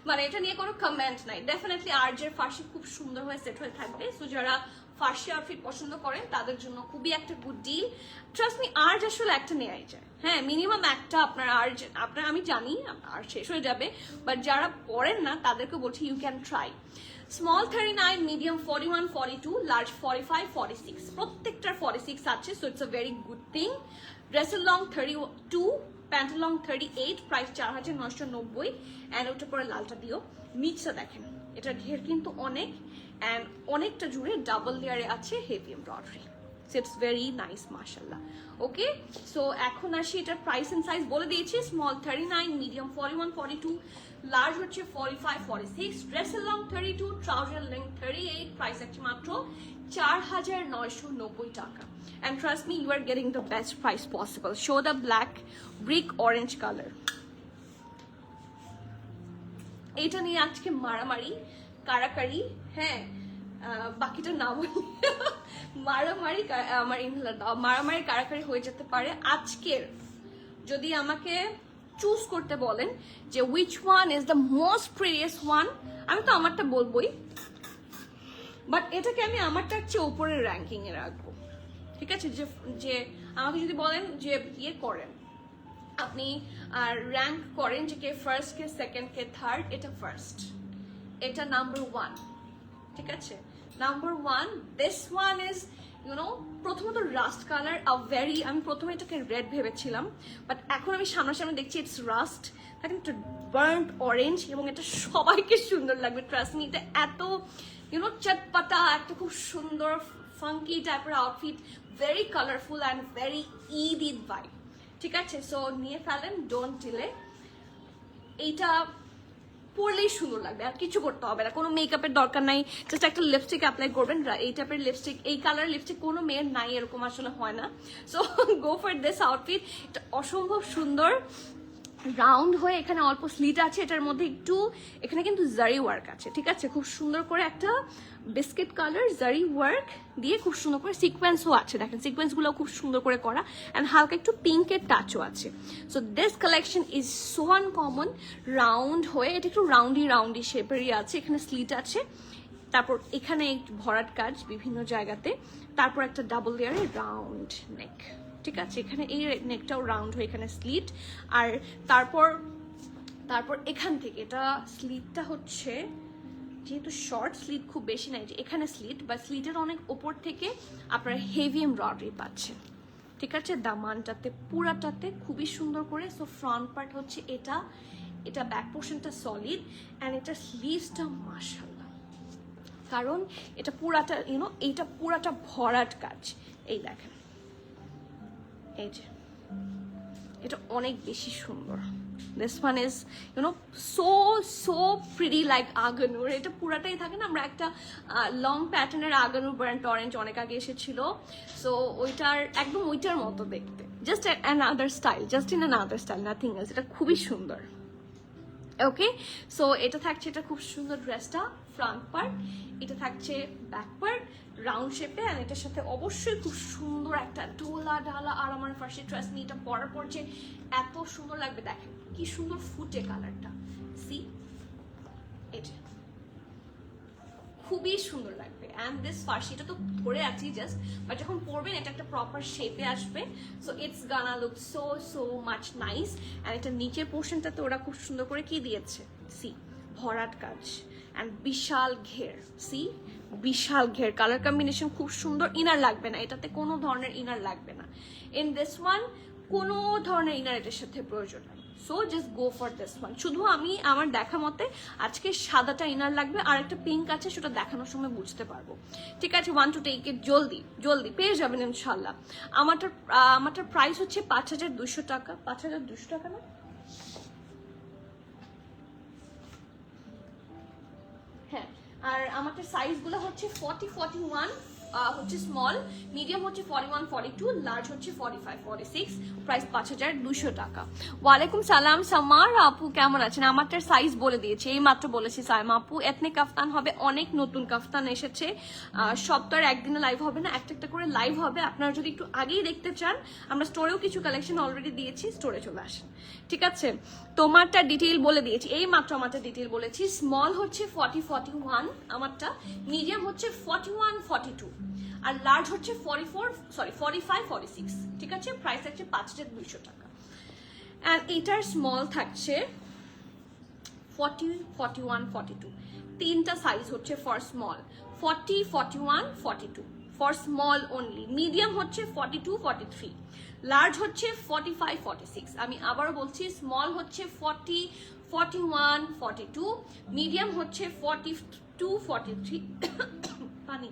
মানে এটা নিয়ে কোনো কমেন্ট নাই, ডেফিনেটলি আর্জের ফার্সি খুব সুন্দর হয়ে সেট হয়ে থাকবে। সো যারা ফার্সি আউটফিট পছন্দ করেন তাদের জন্য খুবই একটা good deal, trust me. Aarz আসলে একটা নেওয়াই যায়, হ্যাঁ, মিনিমাম একটা আপনার আর্জ, আপনার আমি জানি আর শেষ হয়ে যাবে, বাট যারা পড়েন না তাদেরকে বলছি you can try. Small 39, medium 41, 42, large 45, 46, প্রত্যেকটার 46 আছে, so it's a very good thing. ড্রেসের লং 32, প্যান্টের লং 38, প্রাইস 4990, অ্যান্ড ওটার পরে লালটা দিও। নিচটা দেখেন এটা ঘের কিন্তু অনেক, অ্যান্ড অনেকটা জুড়ে ডাবল লেয়ারে আছে heavy embroidery. It's very nice মাশাআল্লাহ। ওকে, সো এখন আসি এটার প্রাইস এন্ড সাইজ বলে দিয়েছি। স্মল 39, মিডিয়াম 41, 42, লার্জ হচ্ছে 45, 46, ড্রেসের লং 32, ট্রাউজার লেন্থ 38, প্রাইস আছে মাত্র 4,990 টাকা। And trust me, you are getting the best price possible. Show the black brick orange color. এটা নিয়ে আজকে মারামারি কারাকারি, হ্যাঁ বাকিটা না বলি মারামারি, আমার ইনহেলার দাও, মারামারি কারাকারি হয়ে যেতে পারে আজকের। যদি আমাকে চুজ করতে বলেন যে which one is the most previous one, আমি তো আমারটা বলবোই, বাট এটাকে আমি আমারটার চেয়ে উপরের র্যাঙ্কিং এ রাখবো। ঠিক আছে, যে আমাকে যদি বলেন যে ইয়ে করেন আপনি র্যাঙ্ক করেন যে কে ফার্স্ট, কে সেকেন্ড, কে থার্ড, এটা ফার্স্ট, এটা নাম্বার 1। ঠিক আছে, নাম্বার 1, দিস ওয়ান ইজ প্রথমত রাস্ট কালার, আমি প্রথমে এটাকে রেড ভেবেছিলাম, বাট এখন আমি সামনাসামনি দেখছি ইটস রাস্ট, দেখেন একটা বার্ন্ট অরেঞ্জ, এবং এটা সবাইকে সুন্দর লাগবে। ট্রাস্ট মি, এটা এত চটপাটা, একটা খুব সুন্দর ফাঙ্কি টাইপের outfit, very colourful and very Eid vibe. ঠিক আছে, সো নিয়ে ফেলেন, ডোন্ট ডিলে। এইটা পরলেই সুন্দর লাগবে, আর কিছু করতে হবে না, কোনো মেকআপের দরকার নাই, জাস্ট একটা লিপস্টিক অ্যাপ্লাই করবেন। এই টাইপের লিপস্টিক, এই কালার লিপস্টিক কোনো মেয়ের নাই, এরকম আসলে হয় না। So go for this outfit. এটা অসম্ভব সুন্দর, রাউন্ড হয়ে এখানে অল্প স্লিট আছে, এটার মধ্যে একটু এখানে কিন্তু জারি ওয়ার্ক আছে। ঠিক আছে, খুব সুন্দর করে একটা বিস্কিট কালার জারি ওয়ার্ক দিয়ে খুব সুন্দর করে সিকোয়েন্সও আছে, দেখেন সিকোয়েন্সগুলো খুব সুন্দর করে করা, অ্যান্ড হালকা একটু পিঙ্কের টাচও আছে। So this collection is so uncommon, round হয়ে এটা একটু রাউন্ডি শেপেরই আছে, এখানে স্লিট আছে, তারপর এখানে ভরাট কাজ বিভিন্ন জায়গাতে, তারপর একটা ডাবল লেয়ারে রাউন্ড নেক। ঠিক আছে, এখানে এই নেকটাও রাউন্ড হয়ে এখানে স্লিট, আর তারপর এখান থেকে এটা স্লিটটা হচ্ছে যেহেতু শর্ট স্লিট খুব বেশি নাই, যে এখানে স্লিট বা স্লিটের অনেক ওপর থেকে আপনারা হেভি এমব্রয়ডারি পাচ্ছেন। ঠিক আছে, দামানটাতে পুরাটাতে খুবই সুন্দর করে। সো ফ্রন্ট পার্ট হচ্ছে এটা ব্যাক পোর্শনটা সলিড, অ্যান্ড এটা স্লিভসটা মাশাআল্লাহ, কারণ এটা পুরাটা এইটা পুরাটা ভরাট কাজ। এই দেখেন, এই যে এটা অনেক বেশি সুন্দর। This one is so pretty like Agha Noor. এটা পুরাটাই থাকে না, আমরা একটা লং প্যাটার্নের আগানুর ব্র্যান্ড অরেঞ্জ অনেক আগে এসেছিল, সো একদম ওইটার মতো দেখতে, just another style, just in another style, nothing else. এটা খুবই সুন্দর। ওকে, সো এটা থাকছে, এটা খুব সুন্দর ড্রেসটা ফ্রন্ট পার্ট, এটা থাকছে ব্যাক পার্ট রাউন্ড শেপে, আর এটার সাথে অবশ্যই খুব সুন্দর একটা ঢোলা ঢালা। আর আমার ফার্স্টে ড্রেস নিয়ে এটা পরার পর যে এত সুন্দর লাগবে, দেখেন কি সুন্দর ফুটে কালারটা, সি এটা খুবই সুন্দর লাগবে। অ্যান্ড দিস ফার্স্ট, এটা তো ধরে আছি জাস্ট, বাট যখন পরবেন এটা একটা প্রপার শেপে আসবে। So it's Gaana look so much nice. And এটা নিচের পোর্শনটাতে ওরা খুব সুন্দর করে কি দিয়েছে, সি ভরাট কাজ অ্যান্ড বিশাল ঘের, সি বিশাল ঘের, কালার কম্বিনেশন খুব সুন্দর। ইনার লাগবে না এটাতে, কোনো ধরনের ইনার লাগবে না। ইন দিস ওয়ান কোনো ধরনের ইনার এটার সাথে প্রয়োজন নেই। So just go for this one. শুধু আমার দেখা মতে আজকে সাদাটা ইনার লাগবে, আর একটা পিঙ্ক আছে, সেটা দেখানোর সময় বুঝতে পারবো। ঠিক আছে, 1 to take it, জলদি পেয়ে যাবেন ইনশাল্লাহ। আমারটার প্রাইস হচ্ছে 5,200 টাকা। 5,200 টাকা না, হ্যাঁ। আর আমাদের সাইজগুলো হচ্ছে 40, 41 হচ্ছে স্মল, মিডিয়াম হচ্ছে 41, 42, লার্জ হচ্ছে 45, 46, প্রাইস 5,200 টাকা। ওয়ালাইকুম সালাম সামার আপু, কেমন আছেন? আমারটার সাইজ বলে দিয়েছি, এই মাত্র বলেছি সাইমা আপু। এথনিক কাফতান হবে, অনেক নতুন কাফতান এসেছে, সব তো আর একদিনে লাইভ হবে না, একটা করে লাইভ হবে। আপনারা যদি একটু আগেই দেখতে চান, আমরা স্টোরেও কিছু কালেকশন অলরেডি দিয়েছি, স্টোরে চলে আসেন। ঠিক আছে, তোমারটা ডিটেইল বলে দিয়েছি, এই মাত্র আমারটা ডিটেইল বলেছি। স্মল হচ্ছে 40, 41 আমারটা, মিডিয়াম হচ্ছে 41, 42, আর লার্জ হচ্ছে 45, 46। ঠিক আছে, প্রাইস থাকছে 5,200 টাকা। আর এটার স্মল থাকছে 40, 41, 42, তিনটা সাইজ হচ্ছে for small, 40, 41, 42, for small only. Medium হচ্ছে 42, 43, লার্জ হচ্ছে 45, 46। আমি আবারও বলছি, স্মল হচ্ছে 40, 41, 42, মিডিয়াম হচ্ছে 42, 43 পানি,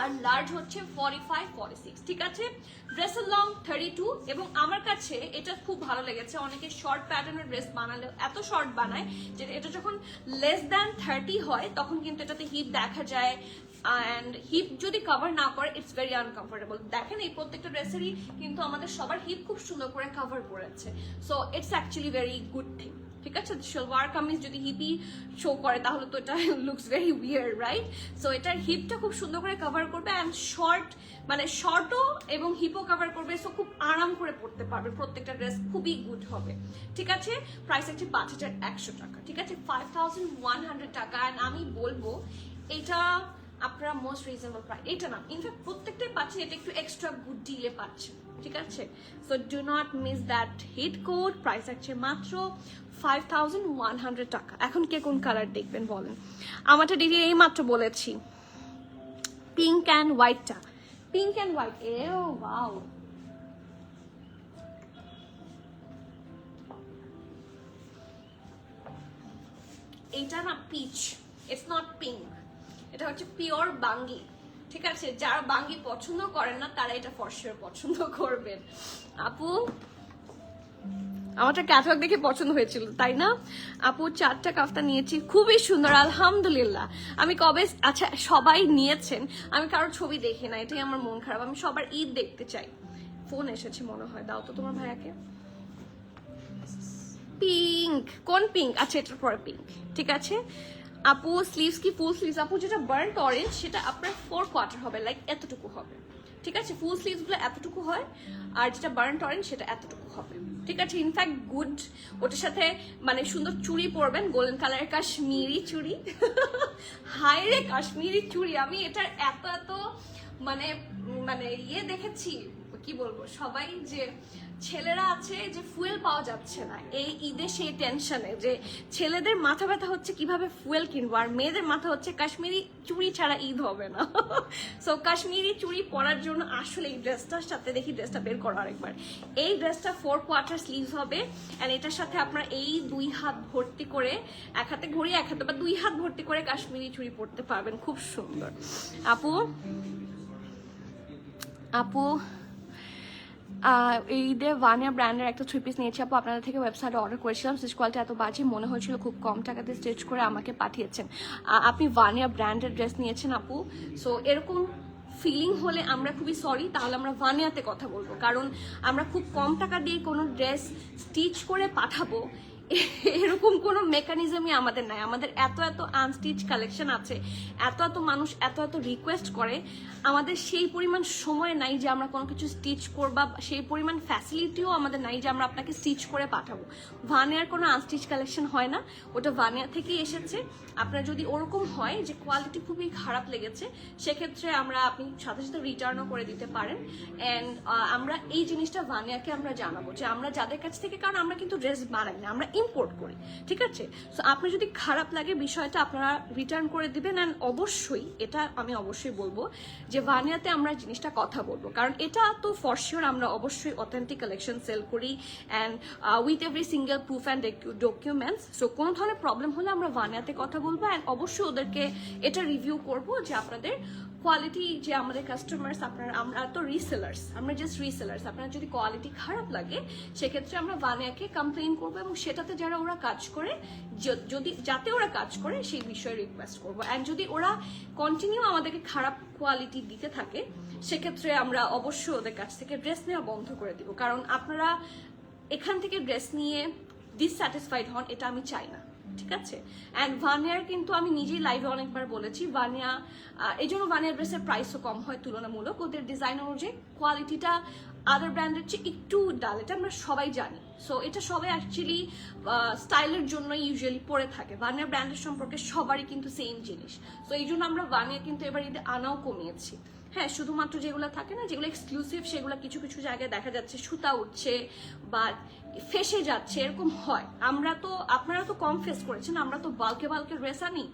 আর লার্জ হচ্ছে 45, 46। ঠিক আছে, ড্রেসের লং 32, এবং আমার কাছে এটা খুব ভালো লেগেছে। অনেকে শর্ট প্যাটার্নের ড্রেস বানালে এত শর্ট বানায় যে এটা যখন লেস দ্যান 30 হয় তখন কিন্তু এটাতে হিপ দেখা যায়, অ্যান্ড হিপ যদি কভার না করে ইটস ভেরি আনকমফোর্টেবল। দেখেন এই প্রত্যেকটা ড্রেসেরই কিন্তু আমাদের সবার হিপ খুব সুন্দর করে কভার করেছে, so it's actually very good thing. ঠিক আছে, সালোয়ার কামিজ যদি হিপই শো করে তাহলে তো এটা looks very weird, right? So এটার হিপটা খুব সুন্দর করে কভার করবে, অ্যান্ড শর্ট মানে শর্টও এবং হিপও কভার করবে, সো খুব আরাম করে পড়তে পারবে। প্রত্যেকটা ড্রেস খুবই গুড হবে। ঠিক আছে, প্রাইস হচ্ছে 5100 টাকা। ঠিক আছে, 5100 টাকা। অ্যান্ড আমি বলবো এটা আপনারা মোস্ট রিজনেবল প্রাইস, এটা না ইনফ্যাক্ট প্রত্যেকটাই পাচ্ছেন, এটা একটু এক্সট্রা গুড ডিলে পাচ্ছেন। ঠিক আছে, so do not miss that hit code. Price আছে মাত্র 5100 টাকা। এখন কে কোন কালার দেখবেন বলেন? আমারটা ডিটেইল এই মাত্র বলেছি, পিঙ্ক অ্যান্ড হোয়াইটটা, pink and white. Ah wow, এইটা না পিচ, ইটস নট পিঙ্ক, এটা হচ্ছে পিওর বাঙ্গি। ঠিক আছে, যারা বাঙ্গি পছন্দ করেন না তারা এটা ফর শিওর পছন্দ করবেন। আপু আমারটা ক্যাটালগ দেখে পছন্দ হয়েছিল, তাই না? আপু 4টা কাফতা নিয়েছি, খুবই সুন্দর আলহামদুলিল্লাহ। আমি কবে, আচ্ছা সবাই নিয়েছেন, আমি কারোর ছবি দেখি না, এটাই আমার মন খারাপ। আমি সবার ঈদ দেখতে চাই। ফোন এসেছে মনে হয়, দাও তো তোমার ভাইয়াকে। পিঙ্ক, কোন পিঙ্ক? আচ্ছা এটার পরে পিঙ্ক। ঠিক আছে আপু, স্লিভস কি ফুল স্লিভস? আপু যেটা বার্ন্ট অরেঞ্জ সেটা আপনার 4 কোয়ার্টার হবে, লাইক এতটুকু হবে। ঠিক আছে, ফুল স্লিভস গুলো এতটুকু হয়, আর যেটা বার্ন্ট অরেঞ্জ সেটা এতটুকু হবে। ঠিক আছে, ইনফ্যাক্ট গুড। ওটার সাথে মানে সুন্দর চুড়ি পরবেন, গোল্ডেন কালারের কাশ্মীরি চুড়ি। হাই রে কাশ্মীরি চুড়ি, আমি এটার এত এত মানে মানে ইয়ে দেখেছি, কি বলবো, সবাই যে ছেলেরা আছে যে ফুয়েল পাওয়া যাচ্ছে না এই ঈদে, সেই টেনশনে যে ছেলেদের মাথা ব্যথা হচ্ছে কিভাবে ফুয়েল কিনবো, আর মেয়েদের মাথা হচ্ছে কাশ্মীরি চুড়ি ছাড়া ঈদ হবে না। সো কাশ্মীরি চুড়ি পরার জন্য আসলে এই ড্রেসটার সাথে, দেখি ড্রেসটা বের করো আরেকবার। এই ড্রেসটা 4 কোয়ার্টার স্লিভস হবে, অ্যান্ড এটার সাথে আপনার এই 2 হাত ভর্তি করে, এক হাতে ঘড়ি এক হাতে বা 2 হাত ভর্তি করে কাশ্মীরি চুড়ি পরতে পারবেন, খুব সুন্দর। আপু আপু ঈদে ভানিয়া ব্র্যান্ডের একটা 3 পিস নিয়েছি আপু, আপনাদের থেকে ওয়েবসাইটে অর্ডার করেছিলাম। স্টিচ কোয়ালিটি এত বাজে মনে হয়েছিল, খুব কম টাকাতে স্টিচ করে আমাকে পাঠিয়েছেন। আপনি ভানিয়া ব্র্যান্ডের ড্রেস নিয়েছেন আপু, সো এরকম ফিলিং হলে আমরা খুবই সরি, তাহলে আমরা ভানিয়াতে কথা বলবো, কারণ আমরা খুব কম টাকা দিয়ে কোনো ড্রেস স্টিচ করে পাঠাবো এরকম কোনো মেকানিজমই আমাদের নাই। আমাদের এত এত আনস্টিচ কালেকশন আছে, এত এত মানুষ এত এত রিকোয়েস্ট করে, আমাদের সেই পরিমাণ সময় নাই যে আমরা কোনো কিছু স্টিচ করবা, সেই পরিমাণ ফ্যাসিলিটিও আমাদের নাই যে আমরা আপনাকে স্টিচ করে পাঠাবো। ভানিয়ার কোনো আনস্টিচ কালেকশন হয় না, ওটা ভানিয়া থেকেই এসেছে। আপনার যদি ওরকম হয় যে কোয়ালিটি খুবই খারাপ লেগেছে, সেক্ষেত্রে আপনি সাথে সাথে রিটার্নও করে দিতে পারেন। অ্যান্ড আমরা এই জিনিসটা ভানিয়াকে আমরা জানাবো যে আমরা যাদের কাছ থেকে, কারণ আমরা কিন্তু ড্রেস বানাই না, আমরা ইম্পোর্ট করি। ঠিক আছে, সো আপনার যদি খারাপ লাগে বিষয়টা আপনারা রিটার্ন করে দিবেন। অ্যান্ড অবশ্যই এটা আমি অবশ্যই বলবো যে ভানিয়াতে আমরা জিনিসটা কথা বলবো, কারণ এটা তো ফর শিওর আমরা অবশ্যই অথেন্টিক কালেকশন সেল করি, and with every single proof and documents. So কোনো ধরনের প্রবলেম হলে আমরা ভানিয়াতে কথা বলবো, অ্যান্ড অবশ্যই ওদেরকে এটা রিভিউ করবো যে আপনাদের কোয়ালিটি, যে আমাদের কাস্টমার্স, আমরা তো রিসেলার্স, আমরা জাস্ট রিসেলার্স। আপনার যদি কোয়ালিটি খারাপ লাগে সেক্ষেত্রে আমরা ভানিয়াকে কমপ্লেইন করবো, এবং সেটাতে যারা ওরা কাজ করে, যাতে ওরা কাজ করে সেই বিষয়ে রিকোয়েস্ট করবো। অ্যান্ড যদি ওরা কন্টিনিউ আমাদেরকে খারাপ কোয়ালিটি দিতে থাকে, সেক্ষেত্রে আমরা অবশ্যই ওদের কাছ থেকে ড্রেস নেওয়া বন্ধ করে দিব, কারণ আপনারা এখান থেকে ড্রেস নিয়ে ডিসস্যাটিসফাইড হন, এটা আমি চাই না। ঠিক আছে, অ্যান্ড ভানিয়ার কিন্তু আমি নিজেই লাইভে অনেকবার বলেছি, ভানিয়া এই জন্য ভানিয়ার ড্রেসের প্রাইসও কম হয় তুলনামূলক, ওদের ডিজাইন অনুযায়ী কোয়ালিটিটা আদার ব্র্যান্ডের চেয়ে একটু ডাল, এটা আমরা সবাই জানি। সো এটা সবাই অ্যাকচুয়ালি স্টাইলের জন্য ইউজুয়ালি পরে থাকে। ভানিয়ার ব্র্যান্ডের সম্পর্কে সবারই কিন্তু সেম জিনিস, সো এই জন্য আমরা ভানিয়া কিন্তু এবার ঈদে আনাও কমিয়েছি। হ্যাঁ, শুধুমাত্র যেগুলো থাকে না, যেগুলো এক্সক্লুসিভ, সেগুলো কিছু কিছু জায়গায় দেখা যাচ্ছে সুতা উঠছে বা ফেসে যাচ্ছে, এরকম হয়। আপনারা তো কম ফেস করেছেন, আমরা তো বাল্কে ড্রেস আনি,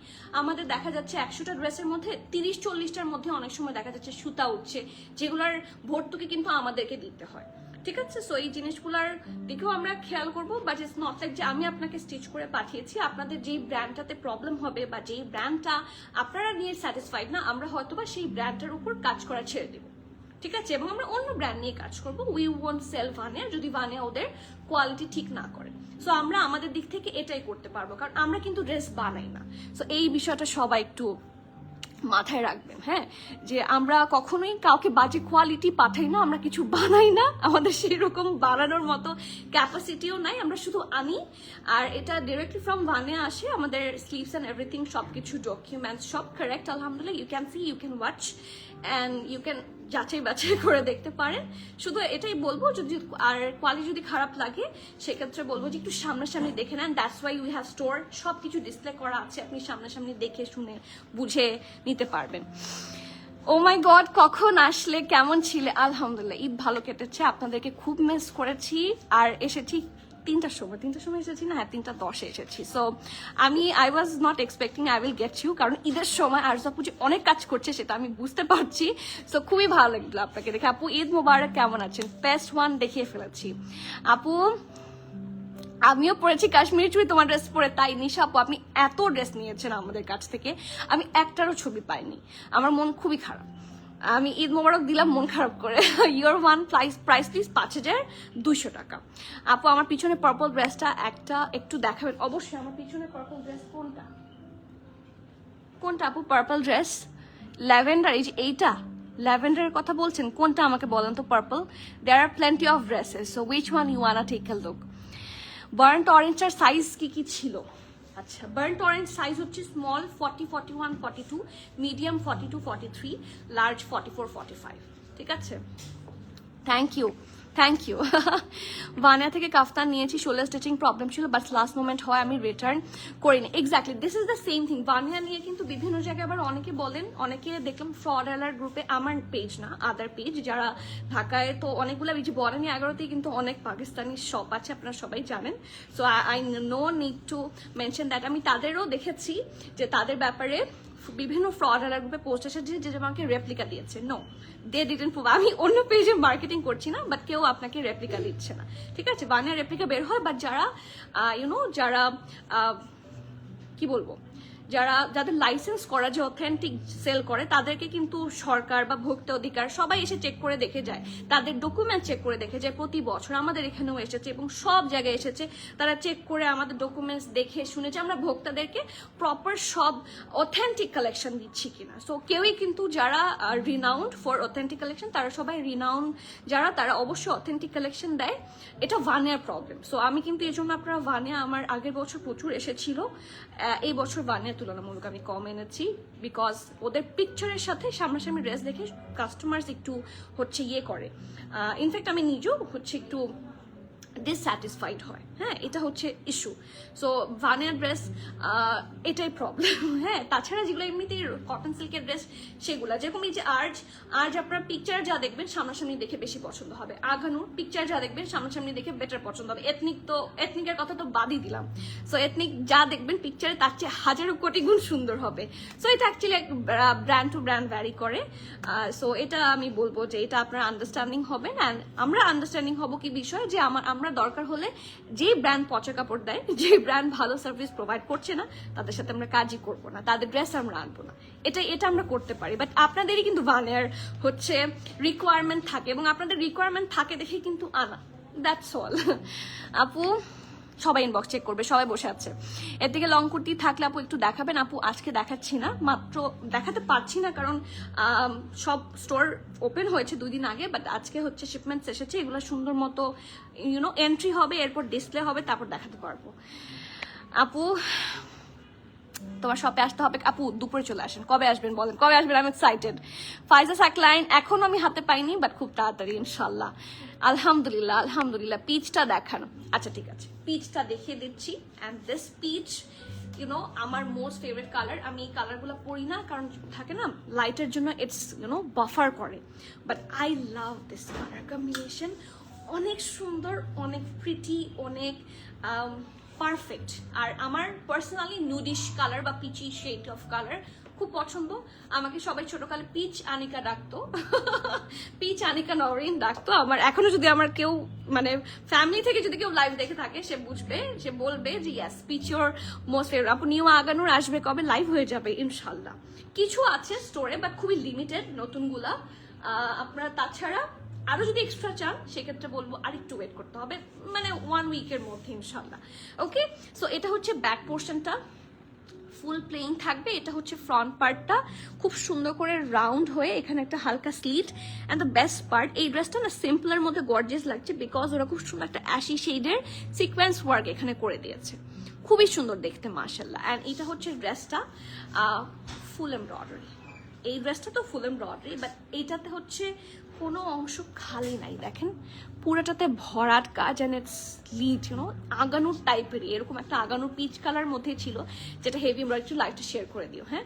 আমাদের দেখা যাচ্ছে 100টা ড্রেসের মধ্যে 30-40টার মধ্যে অনেক সময় দেখা যাচ্ছে সুতা উঠছে, যেগুলোর ভর্তুকি কিন্তু আমাদেরকে দিতে হয়। ঠিক আছে, সো এই জিনিসগুলোর দিকেও আমরা খেয়াল করবো, বাট ইটস নট লাইক যে আমি আপনাকে স্টিচ করে পাঠিয়েছি, আপনাদের যেই ব্র্যান্ডটাতে প্রবলেম হবে বা যেই ব্র্যান্ডটা আপনারা নিয়ে স্যাটিসফাইড না, আমরা হয়তোবা সেই ব্র্যান্ডটার উপর কাজ করা ছেড়ে দেবো। ঠিক আছে, এবং আমরা অন্য ব্র্যান্ড নিয়ে কাজ করবো। উই ওয়ন্ট সেল ভানিয়া যদি ভানিয়া ওদের কোয়ালিটি ঠিক না করে। সো আমরা আমাদের দিক থেকে এটাই করতে পারবো, কারণ আমরা কিন্তু ড্রেস বানাই না। সো এই বিষয়টা সবাই একটু মাথায় রাখবেন, হ্যাঁ, যে আমরা কখনোই কাউকে বাজে কোয়ালিটি পাঠাই না, আমরা কিছু বানাই না, আমাদের সেই রকম বানানোর মতো ক্যাপাসিটিও নাই, আমরা শুধু আনি। আর এটা ডিরেক্টলি ফ্রম ভানিয়া আসে, আমাদের স্লিভস অ্যান্ড এভরিথিং সবকিছু ডকুমেন্টস সব কারেক্ট আলহামদুলিল্লাহ। You can see, you can watch and you can যাচাই বাছাই করে দেখতে পারেন। শুধু এটাই বলবো, যদি আর কোয়ালিটি যদি খারাপ লাগে সেক্ষেত্রে বলবো যে একটু সামনাসামনি দেখে নেন। That's why we have store, সবকিছু ডিসপ্লে করা আছে, আপনি সামনাসামনি দেখে শুনে বুঝে নিতে পারবেন। ও মাই গড, কখন আসলে, কেমন ছিলে? আলহামদুলিল্লাহ, ঈদ ভালো কেটেছে, আপনাদেরকে খুব মিস করেছি। আর এসেছি 3টার সময় এসেছি না, হ্যাঁ 3:10 এসেছি। So I was not expecting I will get you, কারণ ঈদের সময় আরজু আপু যে অনেক কাজ করছে সেটা আমি বুঝতে পারছি। সো খুবই ভালো লাগলো আপনাকে দেখে। আপু ঈদ মোবারক, কেমন আছেন? বেস্ট ওয়ান দেখিয়ে ফেলেছি আপু। আমিও পড়েছি কাশ্মীরি চুড়ি তোমার ড্রেস পরে, তাই নিশা আপু আপনি এত ড্রেস নিয়েছেন আমাদের কাছ থেকে, আমি একটারও ছবি পাইনি, আমার মন খুবই খারাপ। আমি ঈদ মোবারক দিলাম মন খারাপ করে। ইউর ওয়ান প্রাইস প্লিজ 5200 টাকা। আপু আমার পিছনে পার্পল ড্রেসটা একটু দেখাবেন অবশ্যই। আমার পিছনে পার্পল ড্রেস কোনটা আপু? পার্পল ড্রেস ল্যাভেন্ডার, এই যে এইটা ল্যাভেন্ডারের কথা বলছেন, কোনটা আমাকে বলেন তো? Purple, there are plenty of dresses, so which one you wanna take a look. Burnt অরেঞ্জটার সাইজ কি ছিল? আচ্ছা, বার্ন্ট অরেঞ্জ সাইজ হচ্ছে স্মল 40, 41, 42, মিডিয়াম 42, 43, লার্জ 44, 45। ঠিক আছে, থ্যাংক ইউ। ভানিয়া থেকে কাফতান নিয়েছি, শোল্ডার স্টিচিং প্রবলেম ছিল, বাট লাস্ট মোমেন্ট হয় আমি রিটার্ন করিনি। Exactly this is the same thing. ভানিয়া নিয়ে কিন্তু বিভিন্ন জায়গায় আবার অনেকে বলেন, অনেকে দেখলাম ফ্রড অ্যালার্ট গ্রুপে, আমার পেজ না আদার পেজ, যারা ঢাকায় তো অনেকগুলো যে বরানি 11তেই কিন্তু অনেক পাকিস্তানি শপ আছে, আপনারা সবাই জানেন। So I know need to mention that. আমি তাদেরও দেখেছি যে তাদের ব্যাপারে বিভিন্ন ফ্রড অ্যালার্ট গ্রুপে পোস্ট এসেছে যে আমাকে রেপ্লিকা দিয়েছে। No, they didn't prove. আমি অন্য পেজে মার্কেটিং করছি না, বাট কেউ আপনাকে রেপ্লিকা দিচ্ছে না। ঠিক আছে, বানিয়া রেপ্লিকা বের হয়, বাট যারা যারা কি বলবো, যাদের লাইসেন্স করা, যে অথেন্টিক সেল করে, তাদেরকে কিন্তু সরকার বা ভোক্তা অধিকার সবাই এসে চেক করে দেখে যায়, তাদের ডকুমেন্ট চেক করে দেখে যায়। প্রতি বছর আমাদের এখানেও এসেছে এবং সব জায়গায় এসেছে, তারা চেক করে আমাদের ডকুমেন্টস দেখে শুনেছে আমরা ভোক্তাদেরকে প্রপার সব অথেন্টিক কালেকশন দিচ্ছি কিনা। সো কেউই কিন্তু যারা রিনাউন্ড ফর অথেন্টিক কালেকশন, তারা সবাই রিনাউন্ড যারা, তারা অবশ্যই অথেন্টিক কালেকশন দেয়। এটা ভানিয়ার প্রবলেম। সো আমি কিন্তু এই জন্য, আপনারা ভানিয়া আমার আগের বছর প্রচুর এসেছিল, এই বছর ভানিয়া তুলনামূলক আমি কম এনেছি, বিকজ ওদের পিকচারের সাথে সামনাসামনি ড্রেস দেখে কাস্টমার্স একটু হচ্ছে ইয়ে করে। ইনফ্যাক্ট আমি নিজেও হচ্ছে একটু ডিসস্যাটিসফাইড হয়, হ্যাঁ, এটা হচ্ছে ইস্যু। সো ভানিয়ার ড্রেস এটাই প্রবলেম। হ্যাঁ, তাছাড়া যেগুলো এমনিতেই কটন সিল্কের ড্রেস, সেগুলো যেরকম এই যে আজ আপনার পিকচার যা দেখবেন সামনাসামনি দেখে বেশি পছন্দ হবে, আগানুর পিকচার যা দেখবেন সামনাসামনি দেখে বেটার পছন্দ হবে। এথনিকের কথা তো বাদই দিলাম। সো এথনিক যা দেখবেন পিকচারে তার চেয়ে হাজারো কোটি গুণ সুন্দর হবে। সো এটা actually brand to brand vary করে। সো এটা আমি বলবো যে এটা আপনারা আন্ডারস্ট্যান্ডিং হবেন, অ্যান্ড আমরা আন্ডারস্ট্যান্ডিং হবো কি বিষয়, যে আমরা দরকার হলে যে ব্র্যান্ড পচা কাপড় দেয়, যে ব্র্যান্ড ভালো সার্ভিস প্রোভাইড করছে না, তাদের সাথে আমরা কাজই করবো না, তাদের ড্রেস আমরা আনবো না। এটা আমরা করতে পারি, বাট আপনাদেরই কিন্তু ভানিয়ার হচ্ছে রিকোয়ারমেন্ট থাকে, এবং আপনাদের রিকোয়ারমেন্ট থাকে দেখে কিন্তু আনা, দ্যাটস অল। আপু সবাই ইনবক্স চেক করবে, সবাই বসে আছে। এর থেকে লং কুর্তি থাকলে আপু একটু দেখাবেন। আপু আজকে দেখাচ্ছি না, মাত্র দেখাতে পারছি না, কারণ সব স্টোর ওপেন হয়েছে 2 দিন আগে, বাট আজকে হচ্ছে শিপমেন্টস এসেছে, এগুলো সুন্দর মতো এন্ট্রি হবে, এরপর ডিসপ্লে হবে, তারপর দেখাতে পারবো। আপু তোমার শপে আসতে হবে আপু, দুপুরে চলে আসেন। কবে আসবেন বলেন, কবে আসবেন? আমি এক্সাইটেড। ফাইজা সাকলাইন এখন আমি হাতে পাইনি, বাট খুব তাড়াতাড়ি ইনশাল্লাহ। আলহামদুলিল্লাহ আলহামদুলিল্লাহ। পিচটা দেখানো, আচ্ছা ঠিক আছে, পিচটা দেখিয়ে দিচ্ছি। অ্যান্ড দিস পিচ ইউনো আমার মোস্ট ফেভারিট কালার। আমি এই কালারগুলো পরি না, কারণ থাকে না লাইটের জন্য ইটস ইউনো বাফার করে, but I love this colour combination. অনেক সুন্দর, অনেক প্রিটি, অনেক পারফেক্ট। আর আমার পার্সোনালি নুডিশ কালার বা পিচি শেড অফ কালার খুব পছন্দ। আমাকে সবাই ছোটকালে পিচ আনিকা ডাকতো, পিচ আনিকা নরিন ডাকতো। আমার এখনো যদি আমার কেউ মানে ফ্যামিলি থেকে যদি কেউ লাইভ দেখে থাকে, সে বুঝবে, সে বলবে যে ইয়াস পিচ ইওর মোস্ট ফেভারিট। আপু নিউ আগানোর আসবে কবে? লাইভ হয়ে যাবে ইনশাল্লাহ। কিছু আছে স্টোরে, বাট খুবই লিমিটেড নতুনগুলা। আপনারা তাছাড়া আরো যদি এক্সট্রা চান সেক্ষেত্রে বলবো আরেকটু ওয়েট করতে হবে, মানে 1 উইকের মধ্যে ইনশাল্লাহ। ওকে, সো এটা হচ্ছে ব্যাক পোর্শনটা, ফুল প্লেন থাকবে। এটা হচ্ছে ফ্রন্ট পার্টটা, খুব সুন্দর করে রাউন্ড হয়ে এখানে একটা হালকা slit. And the best part, এই ড্রেসটা না সিম্পলের মধ্যে গর্জিয়াস লাগছে, বিকজ ওরা খুব সুন্দর একটা অ্যাশি শেডের সিকোয়েন্স ওয়ার্ক এখানে করে দিয়েছে, খুবই সুন্দর দেখতে মাশাল্লাহ। অ্যান্ড এটা হচ্ছে ড্রেসটা ফুল এমব্রয়ডারি। এই ড্রেসটা তো ফুল এমব্রয়ডারি, বাট এইটাতে হচ্ছে কোনো অংশ খালি নাই, দেখেন পুরোটাতে ভরাট কাজ। And it's slit YONO Aganoor টাইপেরই, এরকম একটা আগানুর পিচ কালার মধ্যে ছিল, যেটা হেভি এমব্রয়ডারি। লাইটটা শেয়ার করে দিও। হ্যাঁ,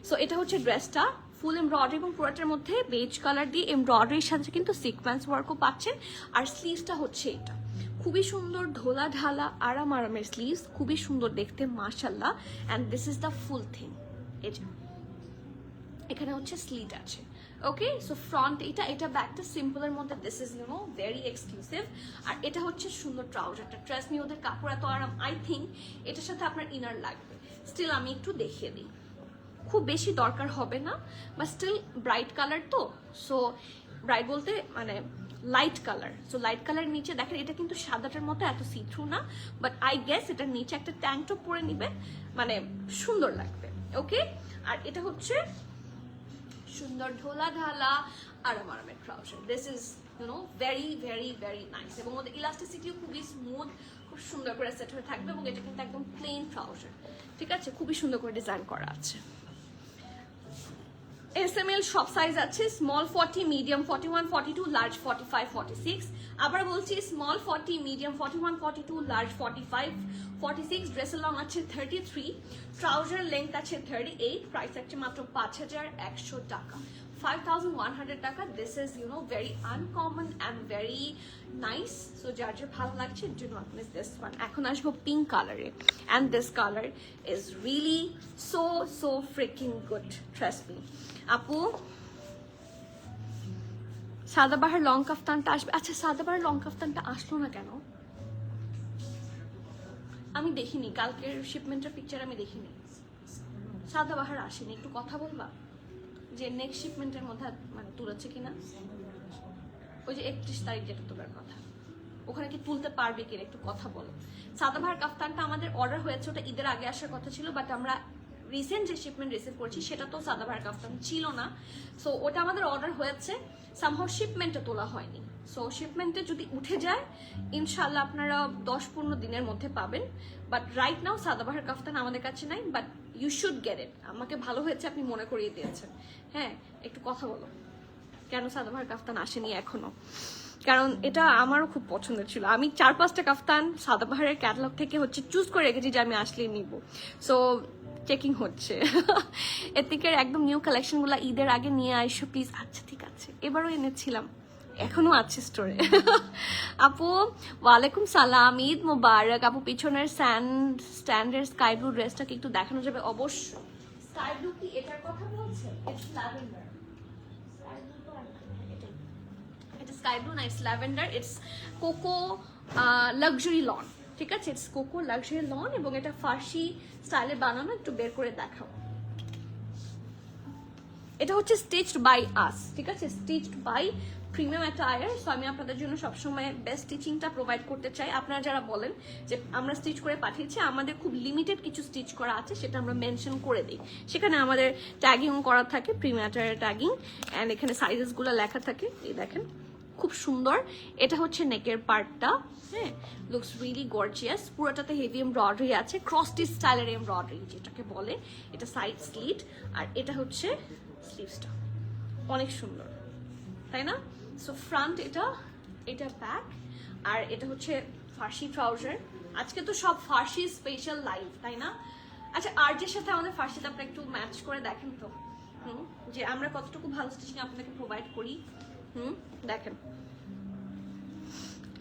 সো এটা হচ্ছে ড্রেসটা ফুল এমব্রয়ডারি, এবং পুরোটার মধ্যে বেজ কালার দিয়ে এমব্রয়ডারির সাথে কিন্তু সিকোয়েন্স ওয়ার্কও পাচ্ছেন। আর স্লিভসটা হচ্ছে এটা, খুবই সুন্দর ঢোলা ঢালা আরামের স্লিভস, খুবই সুন্দর দেখতে মাশাল্লাহ। And this is the full thing. এই যে এখানে হচ্ছে স্লিট আছে। ওকে, সো ফ্রন্ট এটা ব্যাকটা সিম্পলের মধ্যে, this is you know very exclusive. আর এটা হচ্ছে সুন্দর ট্রাউজারটা। ট্রেস নিয়ে ওদের কাপড় এত আরাম, আই থিঙ্ক এটার সাথে আপনার ইনার লাগবে। স্টিল আমি একটু দেখিয়ে দিই, খুব বেশি দরকার হবে না, বা স্টিল ব্রাইট কালার তো, সো ব্রাইট বলতে মানে light colour. So light colour নিচে দেখেন, এটা কিন্তু সাদাটার মতো এত সি থ্রু না, বাট আই গেস এটার নিচে একটা ট্যাঙ্ক টপ পরে নিবে, মানে সুন্দর লাগবে। ওকে, আর এটা হচ্ছে সুন্দর ঢোলা ঢালা আরামের trouser. This is you know very very very nice, এবং ওদের ইলাস্টিসিটিও খুবই স্মুথ, খুব সুন্দর করে সেট হয়ে থাকবে। এবং এটা কিন্তু একদম প্লেন ট্রাউজার, ঠিক আছে, খুবই সুন্দর করে ডিজাইন করা আছে। SML সব সাইজ আছে, স্মল 40, মিডিয়াম 41, 42, লার্জ 45, 46। আবার বলছি স্মল 40, মিডিয়াম 41, 42, লার্জ 45, 46। ড্রেসের লং আছে 33, ট্রাউজার লেন্থ আছে 38। প্রাইস আছে মাত্র 5100 টাকা, 5100 টাকা। This is you know very uncommon and very nice. So যার ভালো লাগছে, do not miss this one. এখন আসবো পিঙ্ক কালারে, and this colour is really so freaking good, trust me. আপু সাদাবাহার লং কাফতানটা আসবে। আচ্ছা, সাদাবাহার লং কাফতানটা আসলো না কেন? আমি দেখিনি, কালকের শিপমেন্টের পিকচার আমি দেখিনি। সাদাবাহার আসেনি, একটু কথা বলবা যে নেক্সট শিপমেন্টের মধ্যে মানে তুলেছে কিনা? ওই যে 31 তারিখ যেটা তোলার কথা, ওখানে কি তুলতে পারবে কিনা একটু কথা বলো। সাদাবাহার কাফতানটা আমাদের অর্ডার হয়েছে, ওটা ঈদের আগে আসার কথা ছিল, বাট আমরা রিসেন্ট যে শিপমেন্ট রিসিভ করছি সেটা তো সাদাবাহার কাফতান ছিল না। সো ওটা আমাদের অর্ডার হয়েছে, সামহাউ শিপমেন্টে তোলা হয়নি। সো শিপমেন্টে যদি উঠে যায় ইনশাল্লাহ আপনারা 10-15 দিনের মধ্যে পাবেন। বাট রাইট নাও সাদাবাহার কাফতান আমাদের কাছে নাই, but you should get it. আমাকে ভালো হয়েছে আপনি মনে করিয়ে দিয়েছেন। হ্যাঁ, একটু কথা বলো কেন সাদাবাহার কাফতান আসেনি এখনো, কারণ এটা আমারও খুব পছন্দের ছিল। আমি 4-5টা কাফতান সাদাবাহারের ক্যাটালগ থেকে হচ্ছে চুজ করে রেখেছি যে আমি আসলেই নিব। সো চেকিং হচ্ছে। এথনিকের একদম নিউ কালেকশনগুলো ঈদের আগে নিয়ে আইসো প্লিজ। আচ্ছা ঠিক আছে, এবারও এনেছিলাম, এখনো আছে স্টোরে। আপু ওয়ালাইকুম সালাম, ঈদ মোবারক। আপু পিছনের স্ট্যান্ডের স্কাই ব্লু ড্রেসটা কি একটু দেখানো যাবে? অবশ্যই। স্কাই ব্লু কি এটার কথা বলছে? It's lavender. এটা স্কাই ব্লু না, it's lavender. It's cocoa luxury loan, ঠিক আছে, ইটস কোকো লাক্সারি লন। এবং এটা ফার্সি স্টাইলে বানানো, একটু বের করে দেখাও। এটা হচ্ছে স্টিচড বাই আস, ঠিক আছে, stitched by premium attire. So আমি আপনাদের জন্য সবসময় বেস্ট স্টিচিংটা প্রোভাইড করতে চাই। আপনারা যারা বলেন যে আমরা স্টিচ করে পাঠিয়েছি, আমাদের খুব লিমিটেড কিছু স্টিচ করা আছে, সেটা আমরা মেনশন করে দিই। সেখানে আমাদের ট্যাগিং করা থাকে, প্রিমিয়াম অ্যাটায়ার ট্যাগিং, অ্যান্ড এখানে সাইজেসগুলো লেখা থাকে। এই দেখেন খুব সুন্দর। এটা হচ্ছে নেকের পার্টটা, হ্যাঁ, লুকস রিয়েলি গর্জিয়াস। পুরোটাতে হেভি এমব্রয়ডারি আছে, ক্রস স্টিচ স্টাইলের এমব্রয়ডারি যেটাকে বলে। এটা সাইড স্লিট, আর এটা হচ্ছে স্লিভসটা, অনেক সুন্দর, তাই না? সো ফ্রন্ট এটা, এটা ব্যাক, আর এটা হচ্ছে ফার্সি ট্রাউজার। আজকে তো সব ফার্সি স্পেশাল লাইভ, তাই না? আচ্ছা, আরজের সাথে আমাদের ফার্সিটা আপনারা একটু ম্যাচ করে দেখেন তো, যে আমরা কতটুকু ভালো স্টিচিং আপনাদেরকে প্রোভাইড করি। দেখেন,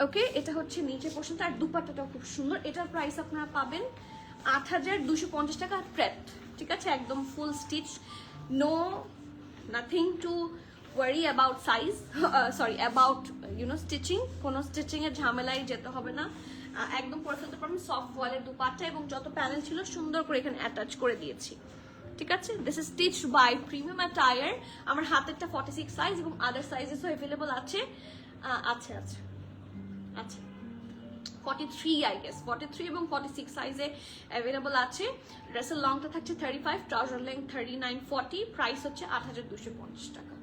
ওকে, এটা হচ্ছে নিচে পোর্শনটা, আর দুপাট্টাটাও খুব সুন্দর। এটার প্রাইস আপনারা পাবেন ৮,২৫০ টাকা প্রেপ, ঠিক আছে? একদম full stitch, no nothing to worry about size, sorry about stitching. কোনো স্টিচিং এর ঝামেলায় যেতে হবে না, একদম পরে ফেলতে পারবেন। সফট ওয়ালের দুপাট্টা এবং যত প্যানেল ছিল সুন্দর করে এখানে অ্যাটাচ করে দিয়েছি, ঠিক আছে? This is stitched by premium attire. আমার হাতেরটা 46 সাইজ এবং আদার সাইজেসও অ্যাভেলেবল আছে। আচ্ছা 43 আই গেস, 43 এবং 46 সাইজে অ্যাভেলেবল আছে। ড্রেসের লংটা থাকছে 35, ট্রাউজার লেন্থ 39, 40। প্রাইস হচ্ছে ৮,২৫০ টাকা,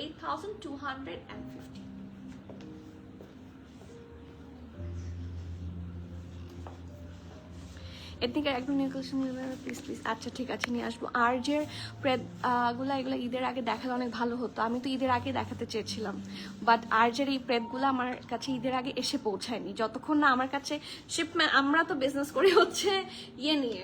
8,250। এর থেকে একদম নিউ কালেকশন প্লিজ প্লিজ। আচ্ছা ঠিক আছে, নিয়ে আসবো। আর যে প্রেদগুলো, এগুলো ঈদের আগে দেখালে অনেক ভালো হতো। আমি তো ঈদের আগে দেখাতে চেয়েছিলাম, বাট আর যে এই প্রেদগুলো আমার কাছে ঈদের আগে এসে পৌঁছায়নি। যতক্ষণ না আমার কাছে শিপমেন্ট, আমরা তো বিজনেস করি হচ্ছে ইয়ে নিয়ে,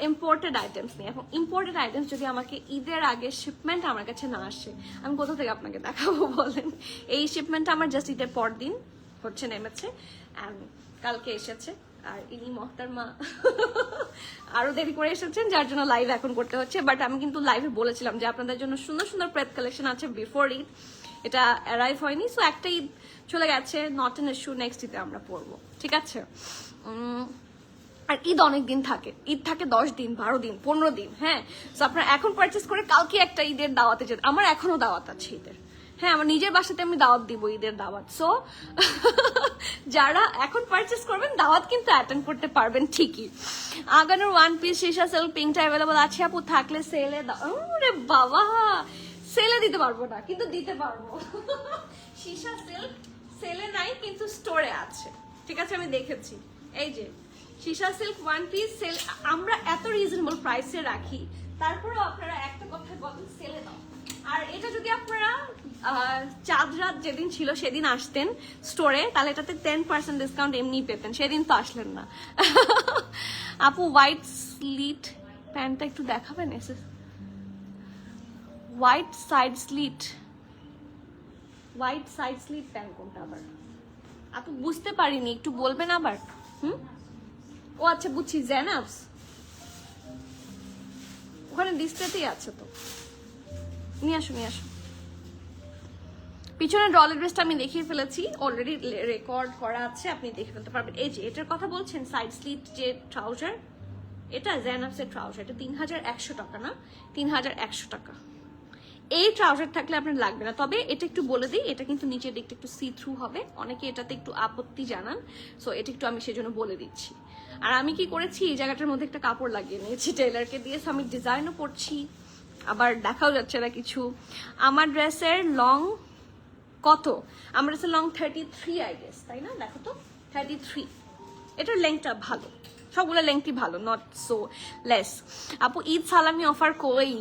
ইম্পোর্টেড আইটেমস নিয়ে। এখন ইম্পোর্টেড আইটেমস যদি আমাকে ঈদের আগে শিপমেন্ট আমার কাছে না আসে, আমি কোথা থেকে আপনাকে দেখাবো বলেন? এই শিপমেন্টটা আমার জাস্ট ঈদের পর দিন হচ্ছে নেমেছে, অ্যান্ড কালকে এসেছে। আর ইনি মহতারমা আরো দেরি করে এসেছেন, যার জন্য লাইভ এখন করতে হচ্ছে। বাট আমি কিন্তু লাইভে বলেছিলাম যে আপনাদের জন্য সুন্দর সুন্দর প্রেদ কালেকশন আছে বিফোর ঈদ। এটা অ্যারাইভ হয়নি, সো একটা ঈদ চলে গেছে, নট এন ইস্যু, নেক্সট ঈদে আমরা পরবো, ঠিক আছে? আর ঈদ অনেক দিন থাকে, ঈদ থাকে 10 দিন, 12 দিন, 15 দিন, হ্যাঁ। সো আপনারা এখন পারচেস করে কালকে একটা ঈদের দাওয়াতে যেতে, আমার এখনো দাওয়াত আছে ঈদের, হ্যাঁ, আমার নিজের বাসাতে আমি দাওয়াত দিব, ঈদের দাওয়াত। সো যারা এখন পারচেস করবেন দাওয়াত কিন্তু অ্যাটেন্ড করতে পারবেন ঠিকই। আগানোর ওয়ান পিস শিশা সিল্ক পিঙ্কটা অ্যাভেলেবল আছে আপু, থাকলে সেলে দাও। রে বাবা, সেলে দিতে পারবো না, কিন্তু দিতে পারবো। শিশা সিল্ক সেলে নাই, কিন্তু স্টোরে আছে, ঠিক আছে? আমি দেখেছি, এই যে শিশা সিল্ক ওয়ান পিস সেল আমরা এত রিজনেবল প্রাইসে রাখি, তারপরেও আপনারা একটা কথা বলেন সেলে দাও। আর এটা যদি আপনারা চাঁদ রাত যেদিন ছিল সেদিন আসতেন স্টোরে, তাহলে এটাতে 10% ডিসকাউন্ট এমনি পেতেন, সেদিন তো আসলেন না। আপু হোয়াইট স্লিট প্যান্টটা একটু দেখাবেন? White side slit, white side slit pant কোনটা আবার আপু? বুঝতে পারিনি, একটু বলবেন আবার। ও আচ্ছা, বুঝছি, জেনাবস ওখানে ডিসপ্লেতেই আছে তো, নিয়ে আসো নিয়ে আসো। পিছনে ডলের ড্রেসটা আমি দেখিয়ে ফেলেছি, অলরেডি রেকর্ড করা আছে, আপনি দেখে ফেলতে পারবেন। এই যে এটার কথা বলছেন, সাইড স্লিট যে ট্রাউজার, এটা জেনাবসের ট্রাউজার, এটা ৩,১০০ টাকা না, ৩,১০০ টাকা। এই ট্রাউজার থাকলে আপনার লাগবে না। তবে এটা একটু বলে দিই, এটা কিন্তু নিচের দিকটা একটু সি থ্রু হবে, অনেকে এটাতে একটু আপত্তি জানান, সো এটা একটু আমি সেজন্য বলে দিচ্ছি। আর আমি কি করেছি, এই জায়গাটার মধ্যে একটা কাপড় লাগিয়ে নিয়েছি টেলারকে দিয়ে, সো আমি ডিজাইনও করছি, আবার দেখাও যাচ্ছে না কিছু। আমার ড্রেসের লং কত? আমার ড্রেসের লং 33 আই গেস, তাই না? দেখো তো 33, এটার লেংথটা ভালো, সবগুলো লেংথই ভালো, নট সো লেস। আপু ঈদ সালামি অফার কই?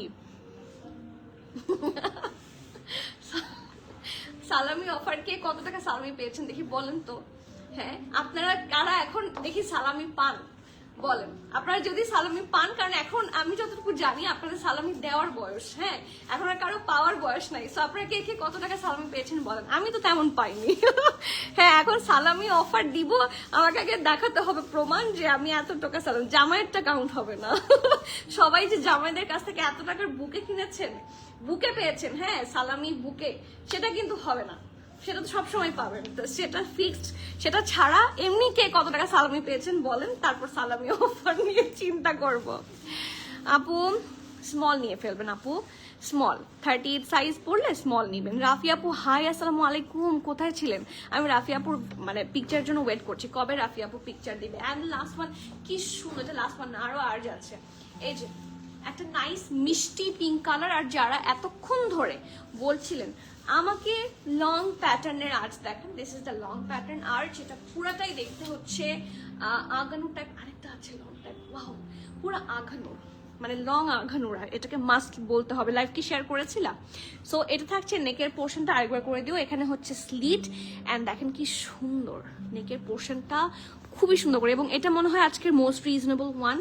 সালামি অফার, কে কত টাকা সালামি পেয়েছেন দেখি বলেন তো। হ্যাঁ, আপনারা কারা এখন দেখি সালামি পান বলেন? আপনারা যদি সালামি পান, কারণ এখন আমি যতটুকু জানি আপনাদের সালামি দেওয়ার বয়স, হ্যাঁ, এখন আর কারো পাওয়ার বয়স নাই। সো আপনারা কে কে কত টাকা সালামি পেয়েছেন বলেন? আমি তো তেমন পাইনি। হ্যাঁ, এখন সালামি অফার দিব, আমাকে আগে দেখাতে হবে প্রমাণ যে আমি এত টাকা সালামি, জামাইয়েরটা কাউন্ট হবে না। সবাই যে জামাইদের কাছ থেকে এত টাকার বুকে কিনেছেন, বুকে পেয়েছেন, হ্যাঁ সালামি বুকে, সেটা কিন্তু হবে না, সেটা তো সবসময় পাবেন, তো সেটা ফিক্সড। সেটা ছাড়া এমনি কে কত টাকা সালামি পেয়েছেন বলেন, তারপর সালামি অফার নিয়ে চিন্তা করব। আপু স্মল নিয়ে ফেলবেন, আপু স্মল 38 সাইজ পড়লে স্মল নিবেন। রাফি আপু হাই, আসসালামু আলাইকুম, কোথায় ছিলেন? আমি রাফি আপুর মানে পিকচার জন্য ওয়েট করছি, কবে রাফি আপু পিকচার দিবে। অ্যান্ড লাস্ট ওয়ান, কি সুন্দর, এটা লাস্ট ওয়ান না, আরো আর যাচ্ছে। এই যে একটা নাইস মিষ্টি পিঙ্ক কালার। আর যারা এতক্ষণ ধরে বলছিলেন আমাকে লং প্যাটার্নের আর্চ দেখেন, this is the long pattern arch. এটা পুরাটাই দেখতে হচ্ছে আগানো টাইপ। আরেকটা আছে লং টাইপ, ওয়াও, পুরো আগানোর, মানে লং আঘানুরা, এটাকে মাস্ট বলতে হবে। লাইভ কি শেয়ার করেছিলাম? সো এটা থাকছে নেকের পোর্শনটা, আরেকবার করে দিও। এখানে হচ্ছে স্লিট অ্যান্ড দেখেন কি সুন্দর নেকের পোর্শনটা, খুবই সুন্দর করে। এবং এটা মনে হয় আজকের মোস্ট রিজনেবল ওয়ান।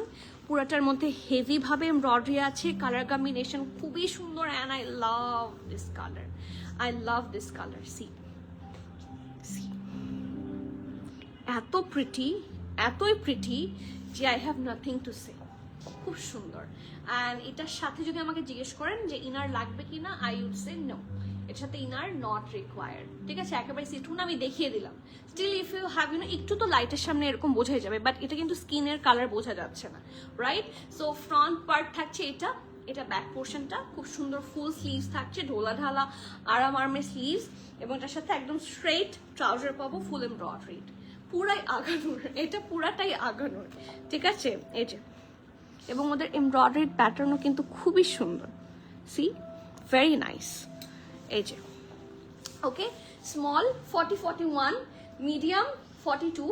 পুরাটার মধ্যে হেভি ভাবে এমব্রয়ডারি আছে, কালার কম্বিনেশন খুবই সুন্দর and I love this colour, I love this colour. See এত প্রিটি, এতই প্রিটি যে I have nothing to say. খুব সুন্দর। অ্যান্ড এটার সাথে যদি আমাকে জিজ্ঞেস করেন যে ইনার লাগবে কিনা, আই উড সে নো, এর সাথে ইনার নট রিকোয়ার্ড। ঠিক আছে, একেবারে সিটুন আমি দেখিয়ে দিলাম। স্টিল ইফ ইউ হ্যাভ একটু তো লাইটের সামনে এরকম বোঝাই যাবে, বাট এটা কিন্তু স্কিনের কালার বোঝা যাচ্ছে না, রাইট? সো ফ্রন্ট পার্ট থাকছে এটা, এটা ব্যাক পোর্শনটা খুব সুন্দর ফুল স্লিভস থাকছে, ঢোলা ঢালা আরাম আরামের স্লিভস, এবং এটার সাথে একদম স্ট্রেট ট্রাউজার পাবো ফুল এমব্রয়ডারিড, পুরাই আগানোর, এটা পুরাটাই আগানোর। ঠিক আছে, এই যে, এবং ওদের এমব্রয়ডারিড প্যাটার্নও কিন্তু খুবই সুন্দর। See, very nice. এই যে, ওকে, স্মল 40-41, মিডিয়াম 42,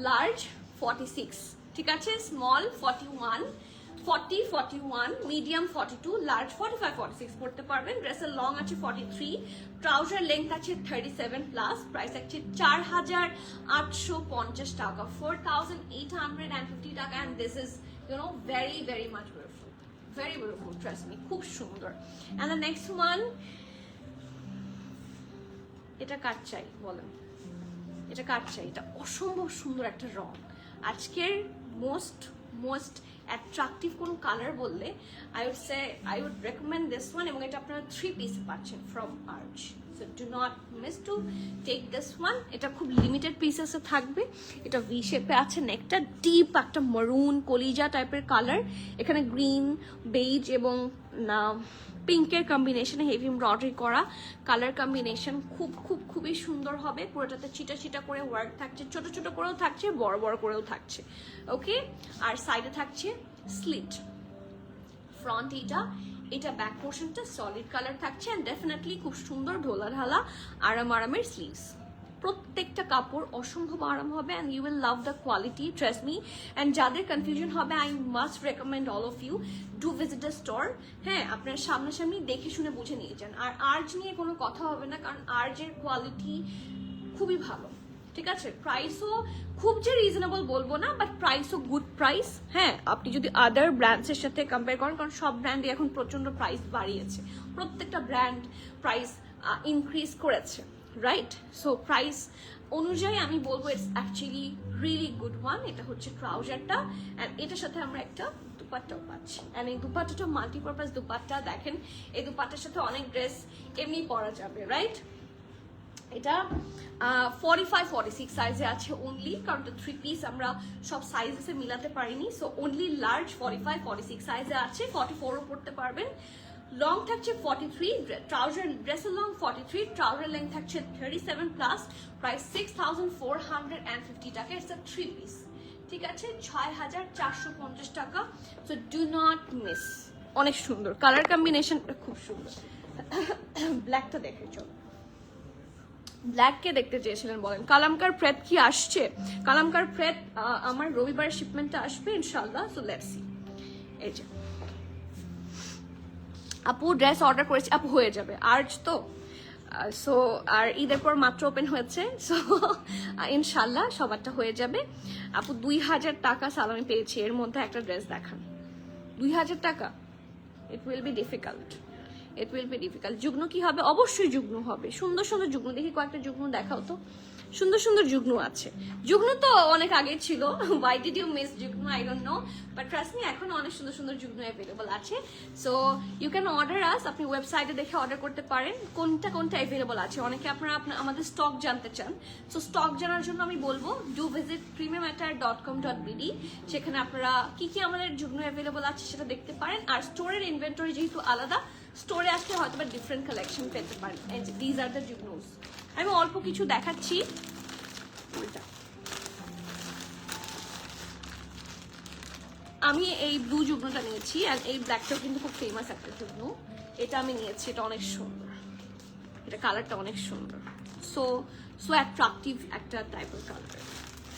লার্জ 46। ঠিক আছে, স্মল 40-41, মিডিয়াম 42, লার্জ 45-46 পড়তে পারবেন। ড্রেসের লং আছে 43, ট্রাউজার লেন্থ আছে 37 প্লাস। প্রাইস আছে 4,850 টাকা, 4,850 টাকা। And this is very very much beautiful, very beautiful, trust me, খুব সুন্দর। and the next one, এটা কাট চাই বলেন, এটা কাট চাই, এটা অসম্ভব সুন্দর একটা রং। আজকের মোস্ট অ্যাট্রাকটিভ কোন কালার বললে I would recommend this one, এবং এটা আপনারা 3 পিস পাচ্ছেন from Arch, so do not miss to take this one. এটা খুব লিমিটেড পিসেসে থাকবে। এটা ভি শেপে আছে, নেকটা ডিপ একটা মারুন কলিজা টাইপের কালার, এখানে গ্রিন, বেজ এবং পিঙ্কের কম্বিনেশনে হেভি এমব্রয়ডারি করা কালার কম্বিনেশন, খুবই সুন্দর হবে। পুরোটাতে চিটা চিটা করে ওয়ার্ক থাকছে, ছোট ছোট করেও থাকছে, বড় বড় করেও থাকছে। ওকে, আর সাইডে থাকছে স্লিট। ফ্রন্ট এটা ব্যাক পোর্শনটা সলিড কালার থাকছে, এন্ড ডেফিনেটলি খুব সুন্দর ঢোলা ঢালা আরামের স্লিভস। প্রত্যেকটা কাপড় অসম্ভব আরাম হবে, and you will love the quality, trust me. And যাদের কনফিউশন হবে, I must recommend all of you do visit the store. হ্যাঁ, আপনার সামনাসামনি দেখে শুনে বুঝে নিয়ে যান। আর আর্জ নিয়ে কোনো কথা হবে না, কারণ আর্জের কোয়ালিটি খুবই ভালো। ঠিক আছে, প্রাইসও খুব যে রিজনেবল বলবো না, বাট প্রাইসও গুড প্রাইস। হ্যাঁ, আপনি যদি আদার ব্র্যান্ডসের সাথে কম্পেয়ার করেন, কারণ সব ব্র্যান্ডই এখন প্রচন্ড প্রাইস বাড়িয়েছে, প্রত্যেকটা ব্র্যান্ড প্রাইস ইনক্রিজ করেছে, রাইট? সো প্রাইস অনুযায়ী আমি বলবো it's actually really good one. এটা হচ্ছে ট্রাউজারটা, অ্যান্ড এটার সাথে আমরা একটা দুপাট্টাও পাচ্ছি, অ্যান্ড এই দুপাট্টাটা মাল্টিপারপাস দুপাট্টা। দেখেন, এই দুপাট্টার সাথে অনেক ড্রেস এমনি পরা যাবে, রাইট? এটা 45-46 সাইজে আছে অনলি, কারণ 3 পিস আমরা সব সাইজে মিলাতে পারিনি। সো অনলি লার্জ 45-46 সাইজে আছে, 44ও পড়তে পারবেন। লং থাকছে 43, ট্রাউজার ড্রেসের লং 43, ট্রাউজার লেন্থ থাকছে 37 প্লাস। প্রাইস 6,450 টাকা। It's a 3 piece. ঠিক আছে, 6,450 টাকা। So do not miss. অনেক সুন্দর কালার কম্বিনেশনটা, খুব সুন্দর। ব্ল্যাকটা দেখে চলো, ব্ল্যাক কে দেখতে চেয়েছিলেন বলেন। কালামকার প্রেত কি আসছে? কালামকার প্রেত আমার রবিবার শিপমেন্টটা আসবে ইনশাআল্লাহ। So let's see. এই যে আপু ড্রেস অর্ডার করেছি, আপু হয়ে যাবে, আর্জ তো। সো আর ঈদের পর মাত্র ওপেন হয়েছে, সো ইনশাআল্লাহ সবারটা হয়ে যাবে। আপু 2,000 টাকা সালামি পেয়েছি, এর মধ্যে একটা ড্রেস দেখান। 2,000 টাকা, it will be difficult, it will be difficult. যুগ্ন কি হবে? অবশ্যই যুগ্ন হবে, সুন্দর সুন্দর যুগ্ন। দেখি কয়েকটা যুগ্ন দেখাও তো, সুন্দর সুন্দর যুগ্ন আছে। যুগ্ন তো অনেক আগে ছিল, why did you miss যুগ্ন, I don't know, but trust me, এখন অনেক সুন্দর সুন্দর যুগ্ন অ্যাভেলেবল আছে। সো ইউ ক্যান অর্ডার আস, আপনি ওয়েবসাইটে দেখে অর্ডার করতে পারেন কোনটা অ্যাভেলেবল আছে। অনেকে আপনারা আমাদের স্টক জানতে চান, সো স্টক জানার জন্য আমি বলবো ডু ভিজিট premiumattire.com.bd, সেখানে আপনারা কি কি আমাদের যুগ্ন অ্যাভেলেবল আছে সেটা দেখতে পারেন। আর স্টোরের ইনভেন্টরি যেহেতু আলাদা, স্টোরে আসলে হয়তো বা ডিফারেন্ট কালেকশন পেতে পারেন। দিজ আর দ্য যুগ্নস। আমি অল্প কিছু দেখাচ্ছি। আমি এই ব্লু যুগ্নটা নিয়েছি, আর এই ব্ল্যাকটাও কিন্তু খুব ফেমাস একটা যুগ্ন। এটা আমি নিয়েছি, এটা অনেক সুন্দর, এটা কালারটা অনেক সুন্দর, সো সো অ্যাট্রাকটিভ একটা টাইপের কালার,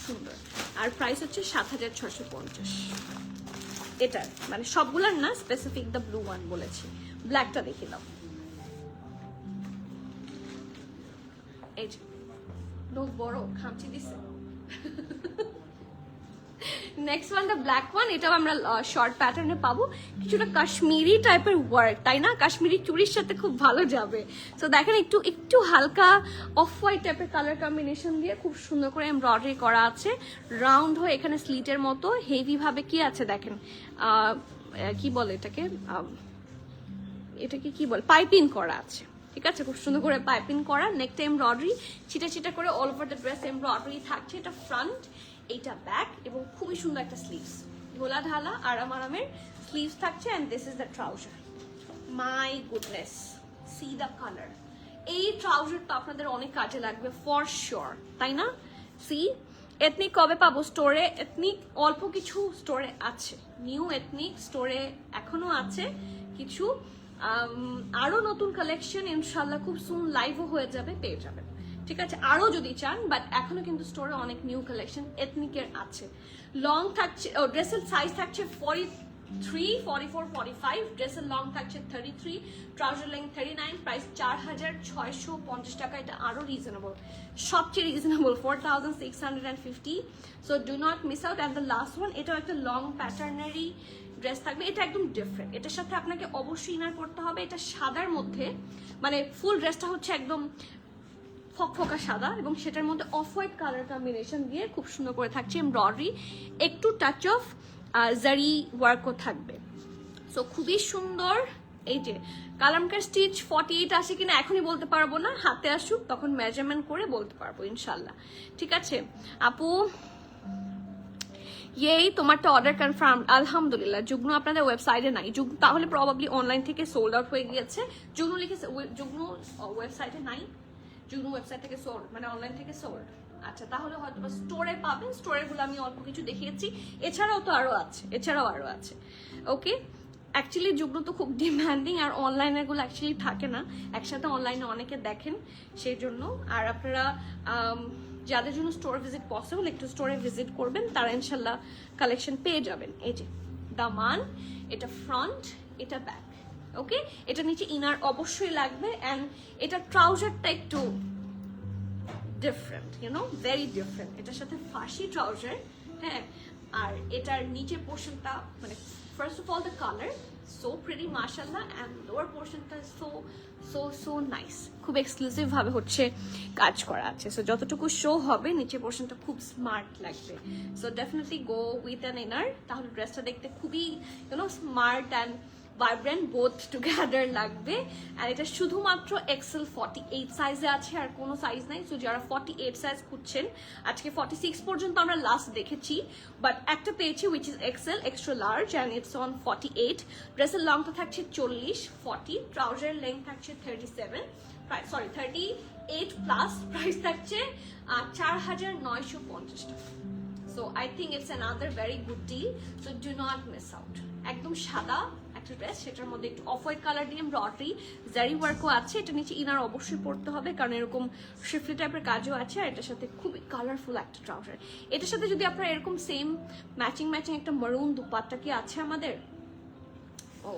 সুন্দর। আর প্রাইস হচ্ছে 7650 এটার, মানে সবগুলার না, স্পেসিফিক দ্য ব্লু ওয়ান বলেছি। ব্ল্যাকটা দেখে দাও, এই যে লোক বড় খামচি দিছে। Next one the black one, এটাও আমরা শর্ট প্যাটার্নে পাবো, কিছুটা কাশ্মীরি টাইপের ওয়ার্ক, তাই না? কাশ্মীরি চুড়ির সাথে খুব ভালো যাবে। তো দেখেন একটু একটু হালকা অফ হোয়াইট টাইপের কালার কম্বিনেশন দিয়ে খুব সুন্দর করে এমব্রয়ডারি করা আছে, রাউন্ড হয়ে এখানে স্লিটের মতো হেভি ভাবে কি আছে দেখেন, কি বলে এটাকে, এটাকে কি বলে, পাইপিং করা আছে, ঠিক আছে? খুব সুন্দর করে পাইপিং করা, নেকটা এমব্রয়ডারি ছিটা ছিটা করে all over the dress embroidery থাকছে। এটা ফ্রন্ট, এইটা ব্যাক, এবং খুবই সুন্দর একটা স্লিভস, ঢোলা ঢালা আরাম আরামের স্লিভস থাকছে। And this is the trouser. My goodness, C the colour. এই ট্রাউজারটা আপনাদের অনেক কাজে লাগবে ফর শিওর, তাই না? সি, এথনিক কবে পাবো স্টোরে? এথনিক অল্প কিছু স্টোরে আছে, নিউ এথনিক স্টোরে এখনো আছে কিছু, আরো নতুন কালেকশন ইনশাল্লাহ খুব সুন লাইভও হয়ে যাবে, পেয়ে যাবেন, ঠিক আছে? আরো যদি চান, বাট এখনো কিন্তু স্টোরে অনেক নিউ কালেকশন এথনিকের আছে। লং থাকছে, ড্রেসের সাইজ থাকছে 43, 44, 45, ড্রেসের লং থাকছে 33, ট্রাউজার লেন্থ 39, প্রাইস 4650 টাকা। এটা আরো রিজনেবল, সবচেয়ে reasonable 4650। So do not miss out. And the last one, এটাও একটা লং প্যাটার্নারি ড্রেস থাকবে, এটা একদম ডিফারেন্ট, এটার সাথে আপনাকে অবশ্যই ইনার পড়তে হবে। এটা সাদার মধ্যে, মানে ফুল ড্রেসটা হচ্ছে একদম ফকফকা সাদা, এবং সেটার মধ্যে অফ হোয়াইট কালার কম্বিনেশন দিয়ে খুব সুন্দর করে থাকছে এমব্রয়ডারি, একটু টাচ অফ জারি ওয়ার্কও থাকবে। সো খুবই সুন্দর। এই যে কালামকার স্টিচ 48 আসে কিনা এখনই বলতে পারবো না, হাতে আসুক তখন মেজারমেন্ট করে বলতে পারবো ইনশাল্লাহ, ঠিক আছে? আপু এই তোমারটা অর্ডার কনফার্ম, আলহামদুলিল্লাহ। যুগ্ন আপনাদের ওয়েবসাইটে নাই, যুগ্ন তাহলে প্রবাবলি অনলাইন থেকে সোল্ড আউট হয়ে গিয়েছে। যুগ্ন লিখেছে, যুগ্ন ওয়েবসাইটে নাই, যুগ্ন ওয়েবসাইট থেকে সোল্ড, মানে অনলাইন থেকে সোল্ড। আচ্ছা, তাহলে হয়তো বা স্টোরে পাবেন, স্টোরে গুলো আমি অল্প কিছু দেখিয়েছি, এছাড়াও তো আরো আছে, এছাড়াও আরো আছে। ওকে, অ্যাকচুয়ালি যুগ্ন তো খুব ডিমান্ডিং, আর অনলাইনের গুলো অ্যাকচুয়ালি থাকে না, একসাথে অনলাইনে অনেকে দেখেন সেই জন্য। আর আপনারা যাদের জন্য স্টোর ভিজিট পসিবল, একটু স্টোরে ভিজিট করবেন, তারা ইনশাল্লাহ কালেকশন পেয়ে যাবেন। এই যে দামান, এটা ফ্রন্ট, এটা ব্যাক, ওকে? এটা নিচে ইনার অবশ্যই লাগবে। অ্যান্ড এটা ট্রাউজারটা একটু different, you know, very different. এটার সাথে ফাঁসি ট্রাউজার, হ্যাঁ। আর এটার নিচে পোর্শনটা, মানে first of all the colour so pretty মাশাআল্লাহ, অ্যান্ড লোয়ার পোর্শনটা সো সো সো নাইস, খুব এক্সক্লুসিভ ভাবে হচ্ছে কাজ করা আছে। সো যতটুকু শো হবে, নিচে পোর্শনটা খুব স্মার্ট লাগবে। So definitely go with an inner, তাহলে ড্রেসটা দেখতে খুবই you know smart and vibrant both together লাগবে। আর এটা শুধুমাত্র এক্সেল 48 সাইজে আছে, আর কোনো সাইজ নাই। সো যারা 48 সাইজ খুঁজছেন, আজকে 46 পর্যন্ত আমরা লাস্ট দেখেছি, বাট একটা পেয়েছি which is XL extra large, and it's on 48। ড্রেসের লংটা থাকছে 40, 40, ট্রাউজার লেন্থ থাকছে 37, সরি 38 প্লাস, প্রাইস থাকছে 4950 টাকা। So I think it's another very good deal, so do not miss out. একদম সাদা একটা ড্রেস, সেটার মধ্যে একটু অফ হোয়াইট কালার দিয়ে এমব্রয়ডারি জারি ওয়ার্কও আছে। এটা নিচে ইনার অবশ্যই পড়তে হবে, কারণ এরকম শিফলি টাইপের কাজও আছে। আর এটার সাথে খুবই কালারফুল একটা ট্রাউজার। এটার সাথে যদি আপনারা এরকম সেম ম্যাচিং একটা মারুন দুপাট্টা কি আছে আমাদের, ও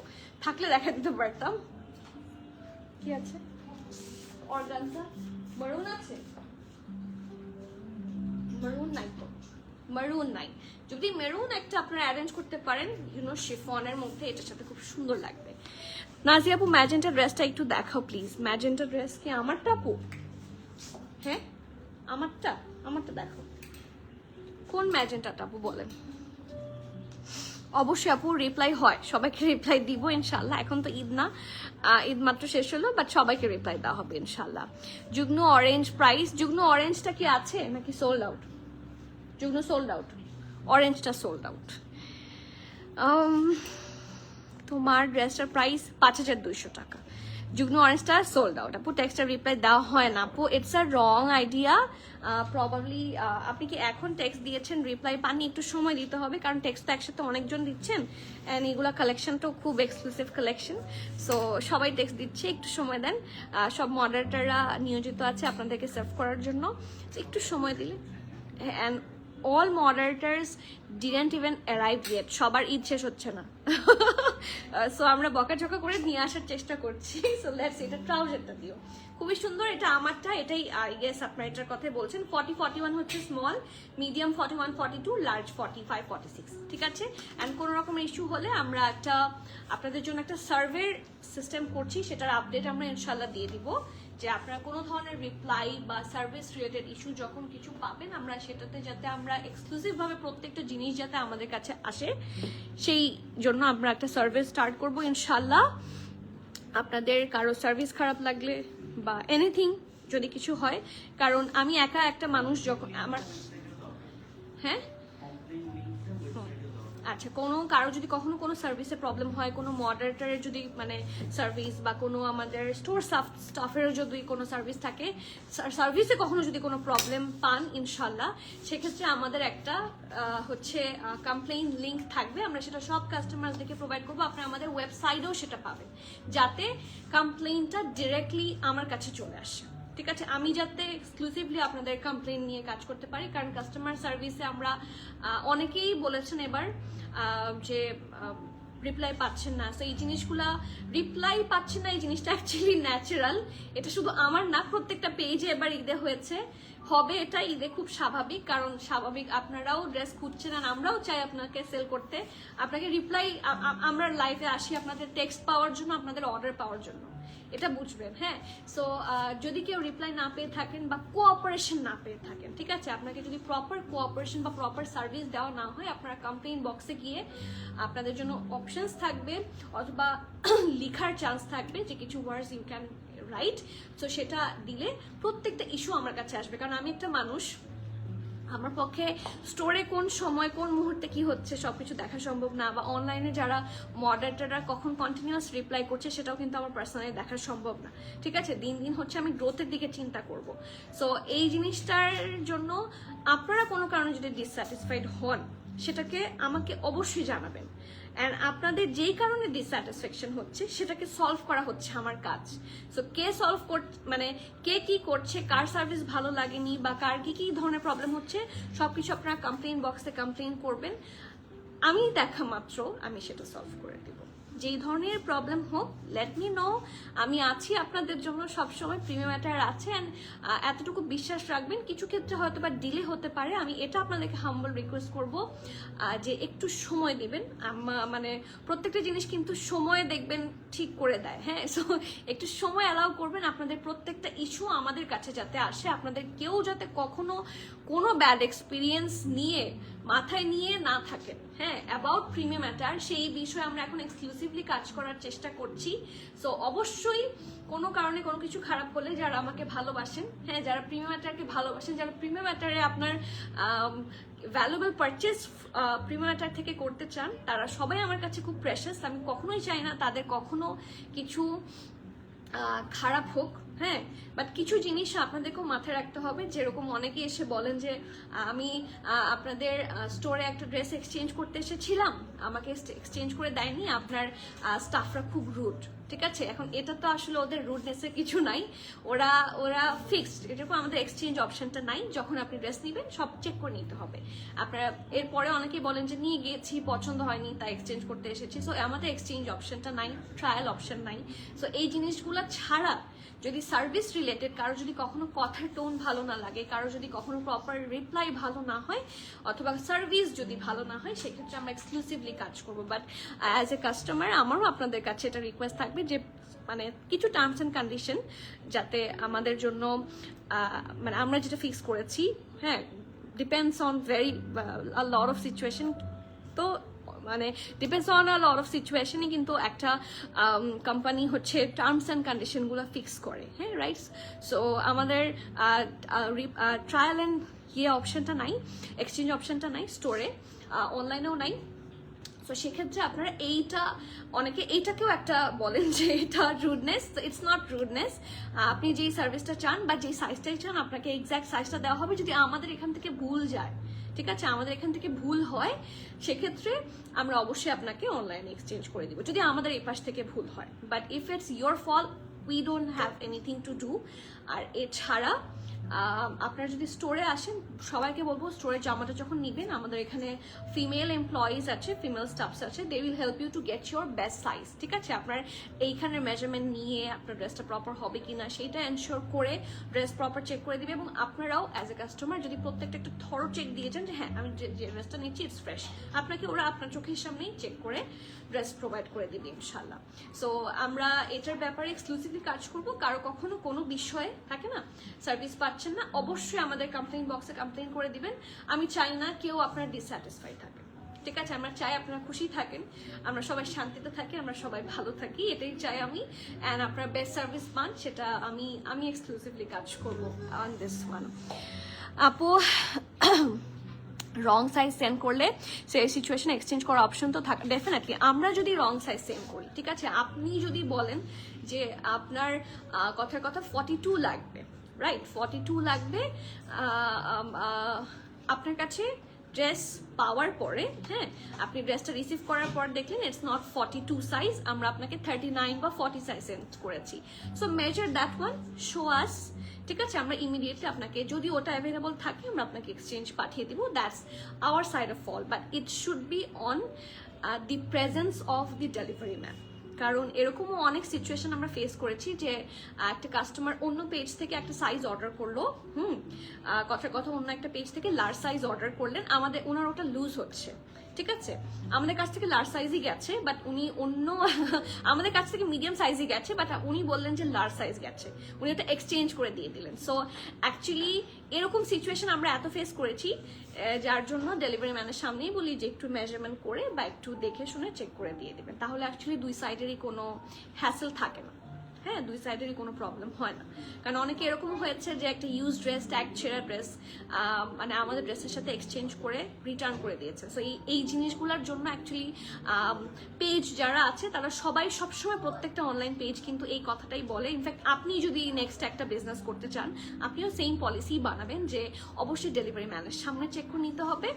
থাকলে দেখা দিতে পারতাম। কি আছে? অর্গানজা মারুন আছে? মারুন নাই তো, মারুন নাই। যদি মেরুন একটা আপনারা অ্যারেঞ্জ করতে পারেন, ইউনো শিফনের মধ্যে, এটার সাথে খুব সুন্দর লাগবে। নাজিয়া আপু, ম্যাজেন্টা ড্রেসটা একটু দেখাও প্লিজ। ম্যাজেন্টা ড্রেস কি আমারটা আপু? হ্যাঁ, আমারটা দেখো। কোন ম্যাজেন্টাটা আপু বলেন? অবশ্যই আপু রিপ্লাই হয়, সবাইকে রিপ্লাই দিব ইনশাল্লাহ। এখন তো ঈদ না, ঈদ মাত্র শেষ হলো, বাট সবাইকে রিপ্লাই দেওয়া হবে ইনশাল্লাহ। যুগ্ন অরেঞ্জ প্রাইস, যুগ্ন অরেঞ্জটা কি আছে নাকি সোল্ড আউট? যুগ্ন সোল্ড আউট, অরেঞ্জটা সোল্ড আউট। তোমার ড্রেসটার প্রাইস 5200 টাকা। যুগ্ন অরেঞ্জটা সোল্ড আউট আপু, টেক্সটের রিপ্লাই দেওয়া হয় না আপু, it's a wrong idea. Probably আপনি কি এখন টেক্সট দিয়েছেন রিপ্লাই পাননি, একটু সময় দিতে হবে, কারণ টেক্সট তো একসাথে অনেকজন দিচ্ছেন অ্যান্ড এগুলা কালেকশনটাও খুব এক্সক্লুসিভ কালেকশন, সো সবাই টেক্সট দিচ্ছে, একটু সময় দেন। সব মডারেটররা নিয়োজিত আছে আপনাদেরকে সার্ভ করার জন্য, একটু সময় দিলে। And all moderators didn't even arrive yet, সবার ঈদ শেষ হচ্ছে না, সো আমরা বকাঝকা করে নিয়ে আসার চেষ্টা করছি। সো লেটস, এটা ট্রাউজারটা দিও, খুবই সুন্দর, এটা আমারটা, এটাই ইয়েস আপনার এটার কথাই বলছেন। 40-41 হচ্ছে স্মল, মিডিয়াম 41-42, লার্জ 45-46, ঠিক আছে। অ্যান্ড কোনো রকমের ইস্যু হলে আমরা একটা আপনাদের জন্য একটা সার্ভে সিস্টেম করছি, সেটার আপডেট আমরা ইনশাল্লাহ দিয়ে দিব, যে আপনারা কোনো ধরনের রিপ্লাই বা সার্ভিস রিলেটেড ইস্যু যখন কিছু পাবেন, আমরা সেটাতে যাতে আমরা এক্সক্লুসিভ ভাবে প্রত্যেকটা জিনিস যাতে আমাদের কাছে আসে, সেই জন্য আমরা একটা সার্ভিস স্টার্ট করব ইনশাল্লাহ। আপনাদের কারো সার্ভিস খারাপ লাগলে বা এনিথিং যদি কিছু হয়, কারণ আমি একা একটা মানুষ, যখন আমার হ্যাঁ আচ্ছা, কোনো কারো যদি কখনো কোনো সার্ভিসে প্রবলেম হয়, কোনো মডারেটরের যদি মানে সার্ভিস বা কোনো আমাদের স্টোর স্টাফেরও যদি কোনো সার্ভিস থাকে, সার্ভিসে কখনো যদি কোনো প্রবলেম পান, ইনশাল্লাহ সেক্ষেত্রে আমাদের একটা হচ্ছে কমপ্লেইন লিঙ্ক থাকবে, আমরা সেটা সব কাস্টমারদেরকে প্রোভাইড করবো। আপনারা আমাদের ওয়েবসাইটেও সেটা পাবেন, যাতে কমপ্লেইনটা ডিরেক্টলি আমার কাছে চলে আসে, ঠিক আছে। আমি যাতে এক্সক্লুসিভলি আপনাদের কমপ্লেইন নিয়ে কাজ করতে পারি, কারণ কাস্টমার সার্ভিসে আমরা অনেকেই বলেছেন এবার যে রিপ্লাই পাচ্ছেন না, তো এই জিনিসগুলা রিপ্লাই পাচ্ছেন না, এই জিনিসটা অ্যাকচুয়ালি ন্যাচারাল, এটা শুধু আমার না, প্রত্যেকটা পেজে এবার ঈদে হয়েছে, হবে এটা ঈদে খুব স্বাভাবিক, কারণ স্বাভাবিক আপনারাও ড্রেস খুঁজছেন আর আমরাও চাই আপনাকে সেল করতে, আপনাকে রিপ্লাই, আমরা লাইভে আসি আপনাদের টেক্সট পাওয়ার জন্য, আপনাদের অর্ডার পাওয়ার জন্য, এটা বুঝবেন, হ্যাঁ। সো যদি কেউ রিপ্লাই না পেয়ে থাকেন বা কোঅপারেশন না পেয়ে থাকেন, ঠিক আছে, আপনাকে যদি প্রপার কোঅপারেশন বা প্রপার সার্ভিস দেওয়া না হয়, আপনারা কমপ্লেইন বক্সে গিয়ে আপনাদের জন্য অপশনস থাকবে, অথবা লিখার চান্স থাকবে যে কিছু words you can write, so সেটা দিলে প্রত্যেকটা ইস্যু আমার কাছে আসবে, কারণ আমি একটা মানুষ, আমার পক্ষে স্টোরে কোন সময় কোন মুহূর্তে কি হচ্ছে সবকিছু দেখা সম্ভব না, বা অনলাইনে যারা মডারেটররা কখন কন্টিনিউয়াস রিপ্লাই করছে সেটাও কিন্তু আমার পার্সোনালি দেখা সম্ভব না, ঠিক আছে। দিন দিন হচ্ছে আমি গ্রোথের দিকে চিন্তা করব, সো এই জিনিসটার জন্য আপনারা কোনো কারণে যদি ডিসস্যাটিসফাইড হন, সেটাকে আমাকে অবশ্যই জানাবেন, অ্যান্ড আপনাদের যেই কারণে ডিসস্যাটিসফ্যাকশন হচ্ছে সেটাকে সলভ করা হচ্ছে আমার কাজ। সো কে সলভ মানে কে কি করছে, কার সার্ভিস ভালো লাগেনি বা কার কি কি ধরনের প্রবলেম হচ্ছে, সবকিছু আপনারা কমপ্লেইন বক্সে কমপ্লেইন করবেন, আমি দেখা মাত্র আমি সেটা সলভ করে দেব, যেই ধরনের প্রবলেম হোক লেট মি নো, আমি আছি আপনাদের জন্য সবসময়, প্রিমিয়াম ম্যাটার আছে, অ্যান্ড এতটুকু বিশ্বাস রাখবেন, কিছু ক্ষেত্রে হয়তো বা ডিলে হতে পারে, আমি এটা আপনাদেরকে হাম্বল রিকোয়েস্ট করব যে একটু সময় দিবেন, মানে প্রত্যেকটা জিনিস কিন্তু সময় দেখবেন ঠিক করে দেয়, হ্যাঁ, সো একটু সময় অ্যালাউ করবেন, আপনাদের প্রত্যেকটা ইস্যু আমাদের কাছে যাতে আসে, আপনাদের কেউ যাতে কখনো কোনো ব্যাড এক্সপিরিয়েন্স নিয়ে মাথায় নিয়ে না থাকেন, হ্যাঁ, অ্যাবাউট প্রিমিয়াম ম্যাটার, সেই বিষয়ে আমরা এখন এক্সক্লুসিভলি কাজ করার চেষ্টা করছি। সো অবশ্যই কোনো কারণে কোনো কিছু খারাপ হলে যারা আমাকে ভালোবাসেন, হ্যাঁ, যারা প্রিমিয়াম ম্যাটারকে ভালোবাসেন, যারা প্রিমিয়াম ম্যাটারে আপনার ভ্যালুয়েবল পারচেস প্রিমিয়াম ম্যাটার থেকে করতে চান, তারা সবাই আমার কাছে খুব প্রেশাস, আমি কখনোই চাই না তাদের কখনো কিছু খারাপ হোক, হ্যাঁ, বাট কিছু জিনিস আপনাদেরকেও মাথায় রাখতে হবে, যেরকম অনেকে এসে বলেন যে আমি আপনাদের স্টোরে একটা ড্রেস এক্সচেঞ্জ করতে এসেছিলাম, আমাকে এক্সচেঞ্জ করে দেয়নি, আপনার স্টাফরা খুব রুড, ঠিক আছে। এখন এটা তো আসলে ওদের রুডনেসের কিছু নাই, ওরা ফিক্সড, এরকম আমাদের এক্সচেঞ্জ অপশনটা নাই, যখন আপনি ড্রেস নেবেন সব চেক করে নিতে হবে। আপনারা এরপরে অনেকেই বলেন যে নিয়ে গিয়েছি পছন্দ হয়নি তাই এক্সচেঞ্জ করতে এসেছি, সো আমাদের এক্সচেঞ্জ অপশনটা নাই, ট্রায়াল অপশন নাই, সো এই জিনিসগুলো ছাড়া যদি সার্ভিস রিলেটেড কারো যদি কখনো কথার টোন ভালো না লাগে, কারো যদি কখনো প্রপার রিপ্লাই ভালো না হয়, অথবা সার্ভিস যদি ভালো না হয়, সেক্ষেত্রে আমরা এক্সক্লুসিভলি কাজ করবো। বাট অ্যাজ এ কাস্টমার আমারও আপনাদের কাছে এটা রিকোয়েস্ট থাকবে যে মানে কিছু টার্মস অ্যান্ড কন্ডিশন যাতে আমাদের জন্য মানে আমরা যেটা ফিক্স করেছি, হ্যাঁ, depends on very lot of situation, তো মানে depends on a lot of সিচুয়েশনই কিন্তু একটা কোম্পানি হচ্ছে টার্মস অ্যান্ড কন্ডিশনগুলো ফিক্স করে, হ্যাঁ, রাইট। সো আমাদের ট্রায়াল অ্যান্ড অপশনটা নাই, এক্সচেঞ্জ অপশনটা নাই স্টোরে, অনলাইনেও নাই, সো তো সেক্ষেত্রে আপনারা অনেকে এইটাকেও একটা বলেন যে এটা রুডনেস। তো ইটস নট রুডনেস। আপনি যেই সার্ভিসটা চান বা যেই সাইজটাই চান আপনাকে এক্স্যাক্ট সাইজটা দেওয়া হবে। যদি আমাদের এখান থেকে ভুল যায়, ঠিক আছে, আমাদের এখান থেকে ভুল হয়, সেক্ষেত্রে আমরা অবশ্যই আপনাকে অনলাইনে এক্সচেঞ্জ করে দিব যদি আমাদের এই পাশ থেকে ভুল হয়। But if it's your fault, we don't have anything to do. আর এছাড়া আপনারা যদি স্টোরে আসেন, সবাইকে বলবো স্টোরে জামাটা যখন নিবেন, আমাদের এখানে ফিমেল এমপ্লয়িজ আছে, ফিমেল স্টাফস আছে, they will help you to get your best size. ঠিক আছে, আপনার এইখানের মেজারমেন্ট নিয়ে আপনার ড্রেসটা প্রপার হবে কিনা সেইটা এনশিওর করে ড্রেস প্রপার চেক করে দিবে। এবং আপনারাও অ্যাজ এ কাস্টমার যদি প্রত্যেকটা একটা থরো চেক দিয়ে যান যে হ্যাঁ আমি যে ড্রেসটা নিচ্ছি ইটস ফ্রেশ, আপনাকে ওরা আপনার চোখের সামনেই চেক করে ড্রেস প্রোভাইড করে দিবে ইনশাল্লাহ। সো আমরা এটার ব্যাপারে এক্সক্লুসিভলি কাজ করবো। কারো কখনো কোনো বিষয়ে থাকে না সার্ভিস পাচ্ছেন না, অবশ্যই আমাদের কমপ্লেইন বক্সে কমপ্লেইন করে দিবেন। আমি চাই না কেউ আপনার ডিসস্যাটিসফাই থাকে, ঠিক আছে, আমরা চাই আপনারা খুশি থাকেন, আমরা সবাই শান্তিতে থাকি, আমরা সবাই ভালো থাকি, এটাই চাই আমি। অ্যান্ড আপনার বেস্ট সার্ভিস পান, সেটা আমি এক্সক্লুসিভলি কাজ করবো অন দিস ওয়ান। আপু রং সাইজ সেন্ড করলে সেই সিচুয়েশন এক্সচেঞ্জ করার অপশন তো থাকে ডেফিনেটলি। আমরা যদি রং সাইজ সেন্ড করি, ঠিক আছে, আপনি যদি বলেন যে আপনার কথার কথা 42 লাগবে, রাইট, 42 লাগবে, আপনার কাছে ড্রেস পাওয়ার পরে, হ্যাঁ, আপনি ড্রেসটা রিসিভ করার পর দেখলেন ইটস নট 42 সাইজ, আমরা আপনাকে 39 বা 40 সাইজ সেন্ড করেছি। So measure that one, show us, ঠিক আছে, আমরা ইমিডিয়েটলি আপনাকে, যদি ওটা অ্যাভেলেবল থাকে আমরা আপনাকে এক্সচেঞ্জ পাঠিয়ে দিব। That's our side of fall, but it should be on the presence of the delivery man. কারণ এরকমও অনেক সিচুয়েশন আমরা ফেস করেছি যে একটা কাস্টমার অন্য পেজ থেকে একটা সাইজ অর্ডার করলো, কথার কথা অন্য একটা পেজ থেকে লার্জ সাইজ অর্ডার করলেন, ওনার ওটা লুজ হচ্ছে, ঠিক আছে, আমাদের কাছ থেকে লার্জ সাইজই গেছে, বাট উনি অন্য আমাদের কাছ থেকে মিডিয়াম সাইজই গেছে, বাট উনি বললেন যে লার্জ সাইজ গেছে, উনি ওটা এক্সচেঞ্জ করে দিয়ে দিলেন। সো অ্যাকচুয়ালি এরকম সিচুয়েশন আমরা এত ফেস করেছি, যার জন্য ডেলিভারি ম্যানের সামনেই বলি যে একটু মেজারমেন্ট করে বা একটু দেখে শুনে চেক করে দিয়ে দেবেন, তাহলে অ্যাকচুয়ালি দুই সাইডেরই কোনো হ্যাসেল থাকে না, হ্যাঁ, দুই সাইডেরই কোনো প্রবলেম হয় না। কারণ অনেকে এরকম হয়েছে যে একটা ইউজ ড্রেস, ট্যাগ ছেঁড়া ড্রেস মানে আমাদের ড্রেসের সাথে এক্সচেঞ্জ করে রিটার্ন করে দিয়েছে। সো এই জিনিসগুলোর জন্য অ্যাকচুয়ালি পেজ যারা আছে তারা সবাই সবসময়, প্রত্যেকটা অনলাইন পেজ কিন্তু এই কথাটাই বলে। ইনফ্যাক্ট আপনি যদি নেক্সট একটা বিজনেস করতে চান, আপনিও সেম পলিসি বানাবেন যে অবশ্যই ডেলিভারি ম্যানের সামনে চেক করে নিতে হবে,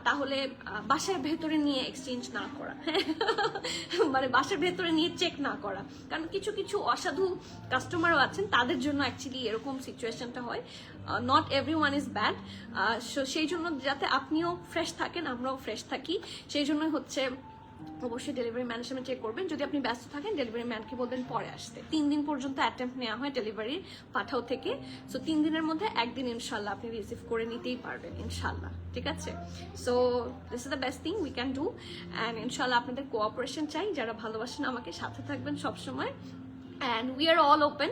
তাহলে বাসার ভেতরে নিয়ে এক্সচেঞ্জ না করা, মানে বাসার ভেতরে নিয়ে চেক না করা। কারণ কিছু কিছু অসাধু কাস্টমারও আছেন, তাদের জন্য অ্যাকচুয়ালি এরকম সিচুয়েশনটা হয়। Not everyone is bad. সেই জন্য যাতে আপনিও ফ্রেশ থাকেন, আমরাও ফ্রেশ থাকি, সেই জন্যই হচ্ছে অবশ্যই ডেলিভারি ম্যানের সামনে চেক করবেন। যদি আপনি ব্যস্ত থাকেন, ডেলিভারি ম্যানকে বলবেন পরে আসতে। 3 দিন পর্যন্ত অ্যাটেম্প্ট নেওয়া হয় ডেলিভারির পাঠাও থেকে। সো 3 দিনের মধ্যে একদিন ইনশাল্লাহ আপনি রিসিভ করে নিতেই পারবেন ইনশাল্লাহ, ঠিক আছে। So this is the best thing we can do, and ইনশাল্লাহ আপনাদের কোঅপারেশন চাই, যারা ভালোবাসেন আমাকে, সাথে থাকবেন সবসময়। And we are all open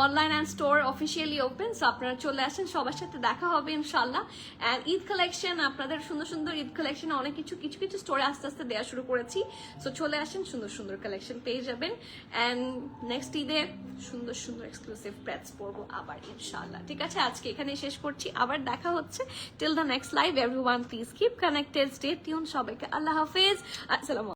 online and store officially open, so আপনারা চলে আসেন, সবার সাথে দেখা হবে ইনশাআল্লাহ। and ঈদ কালেকশন, আপনাদের সুন্দর সুন্দর ঈদ কালেকশন অনেক কিছু স্টোরে আস্তে আস্তে দেওয়া শুরু করেছি। সো চলে আসেন, সুন্দর সুন্দর কালেকশন পেয়ে যাবেন। and নেক্সট ঈদে সুন্দর সুন্দর এক্সক্লুসিভ প্যাচ পরবো আবার ইনশাআল্লাহ, ঠিক আছে। আজকে এখানে শেষ করছি, আবার দেখা হচ্ছে। Till the next live, everyone please keep connected, stay tune, সবাইকে আল্লাহ হাফেজ, আসসালামু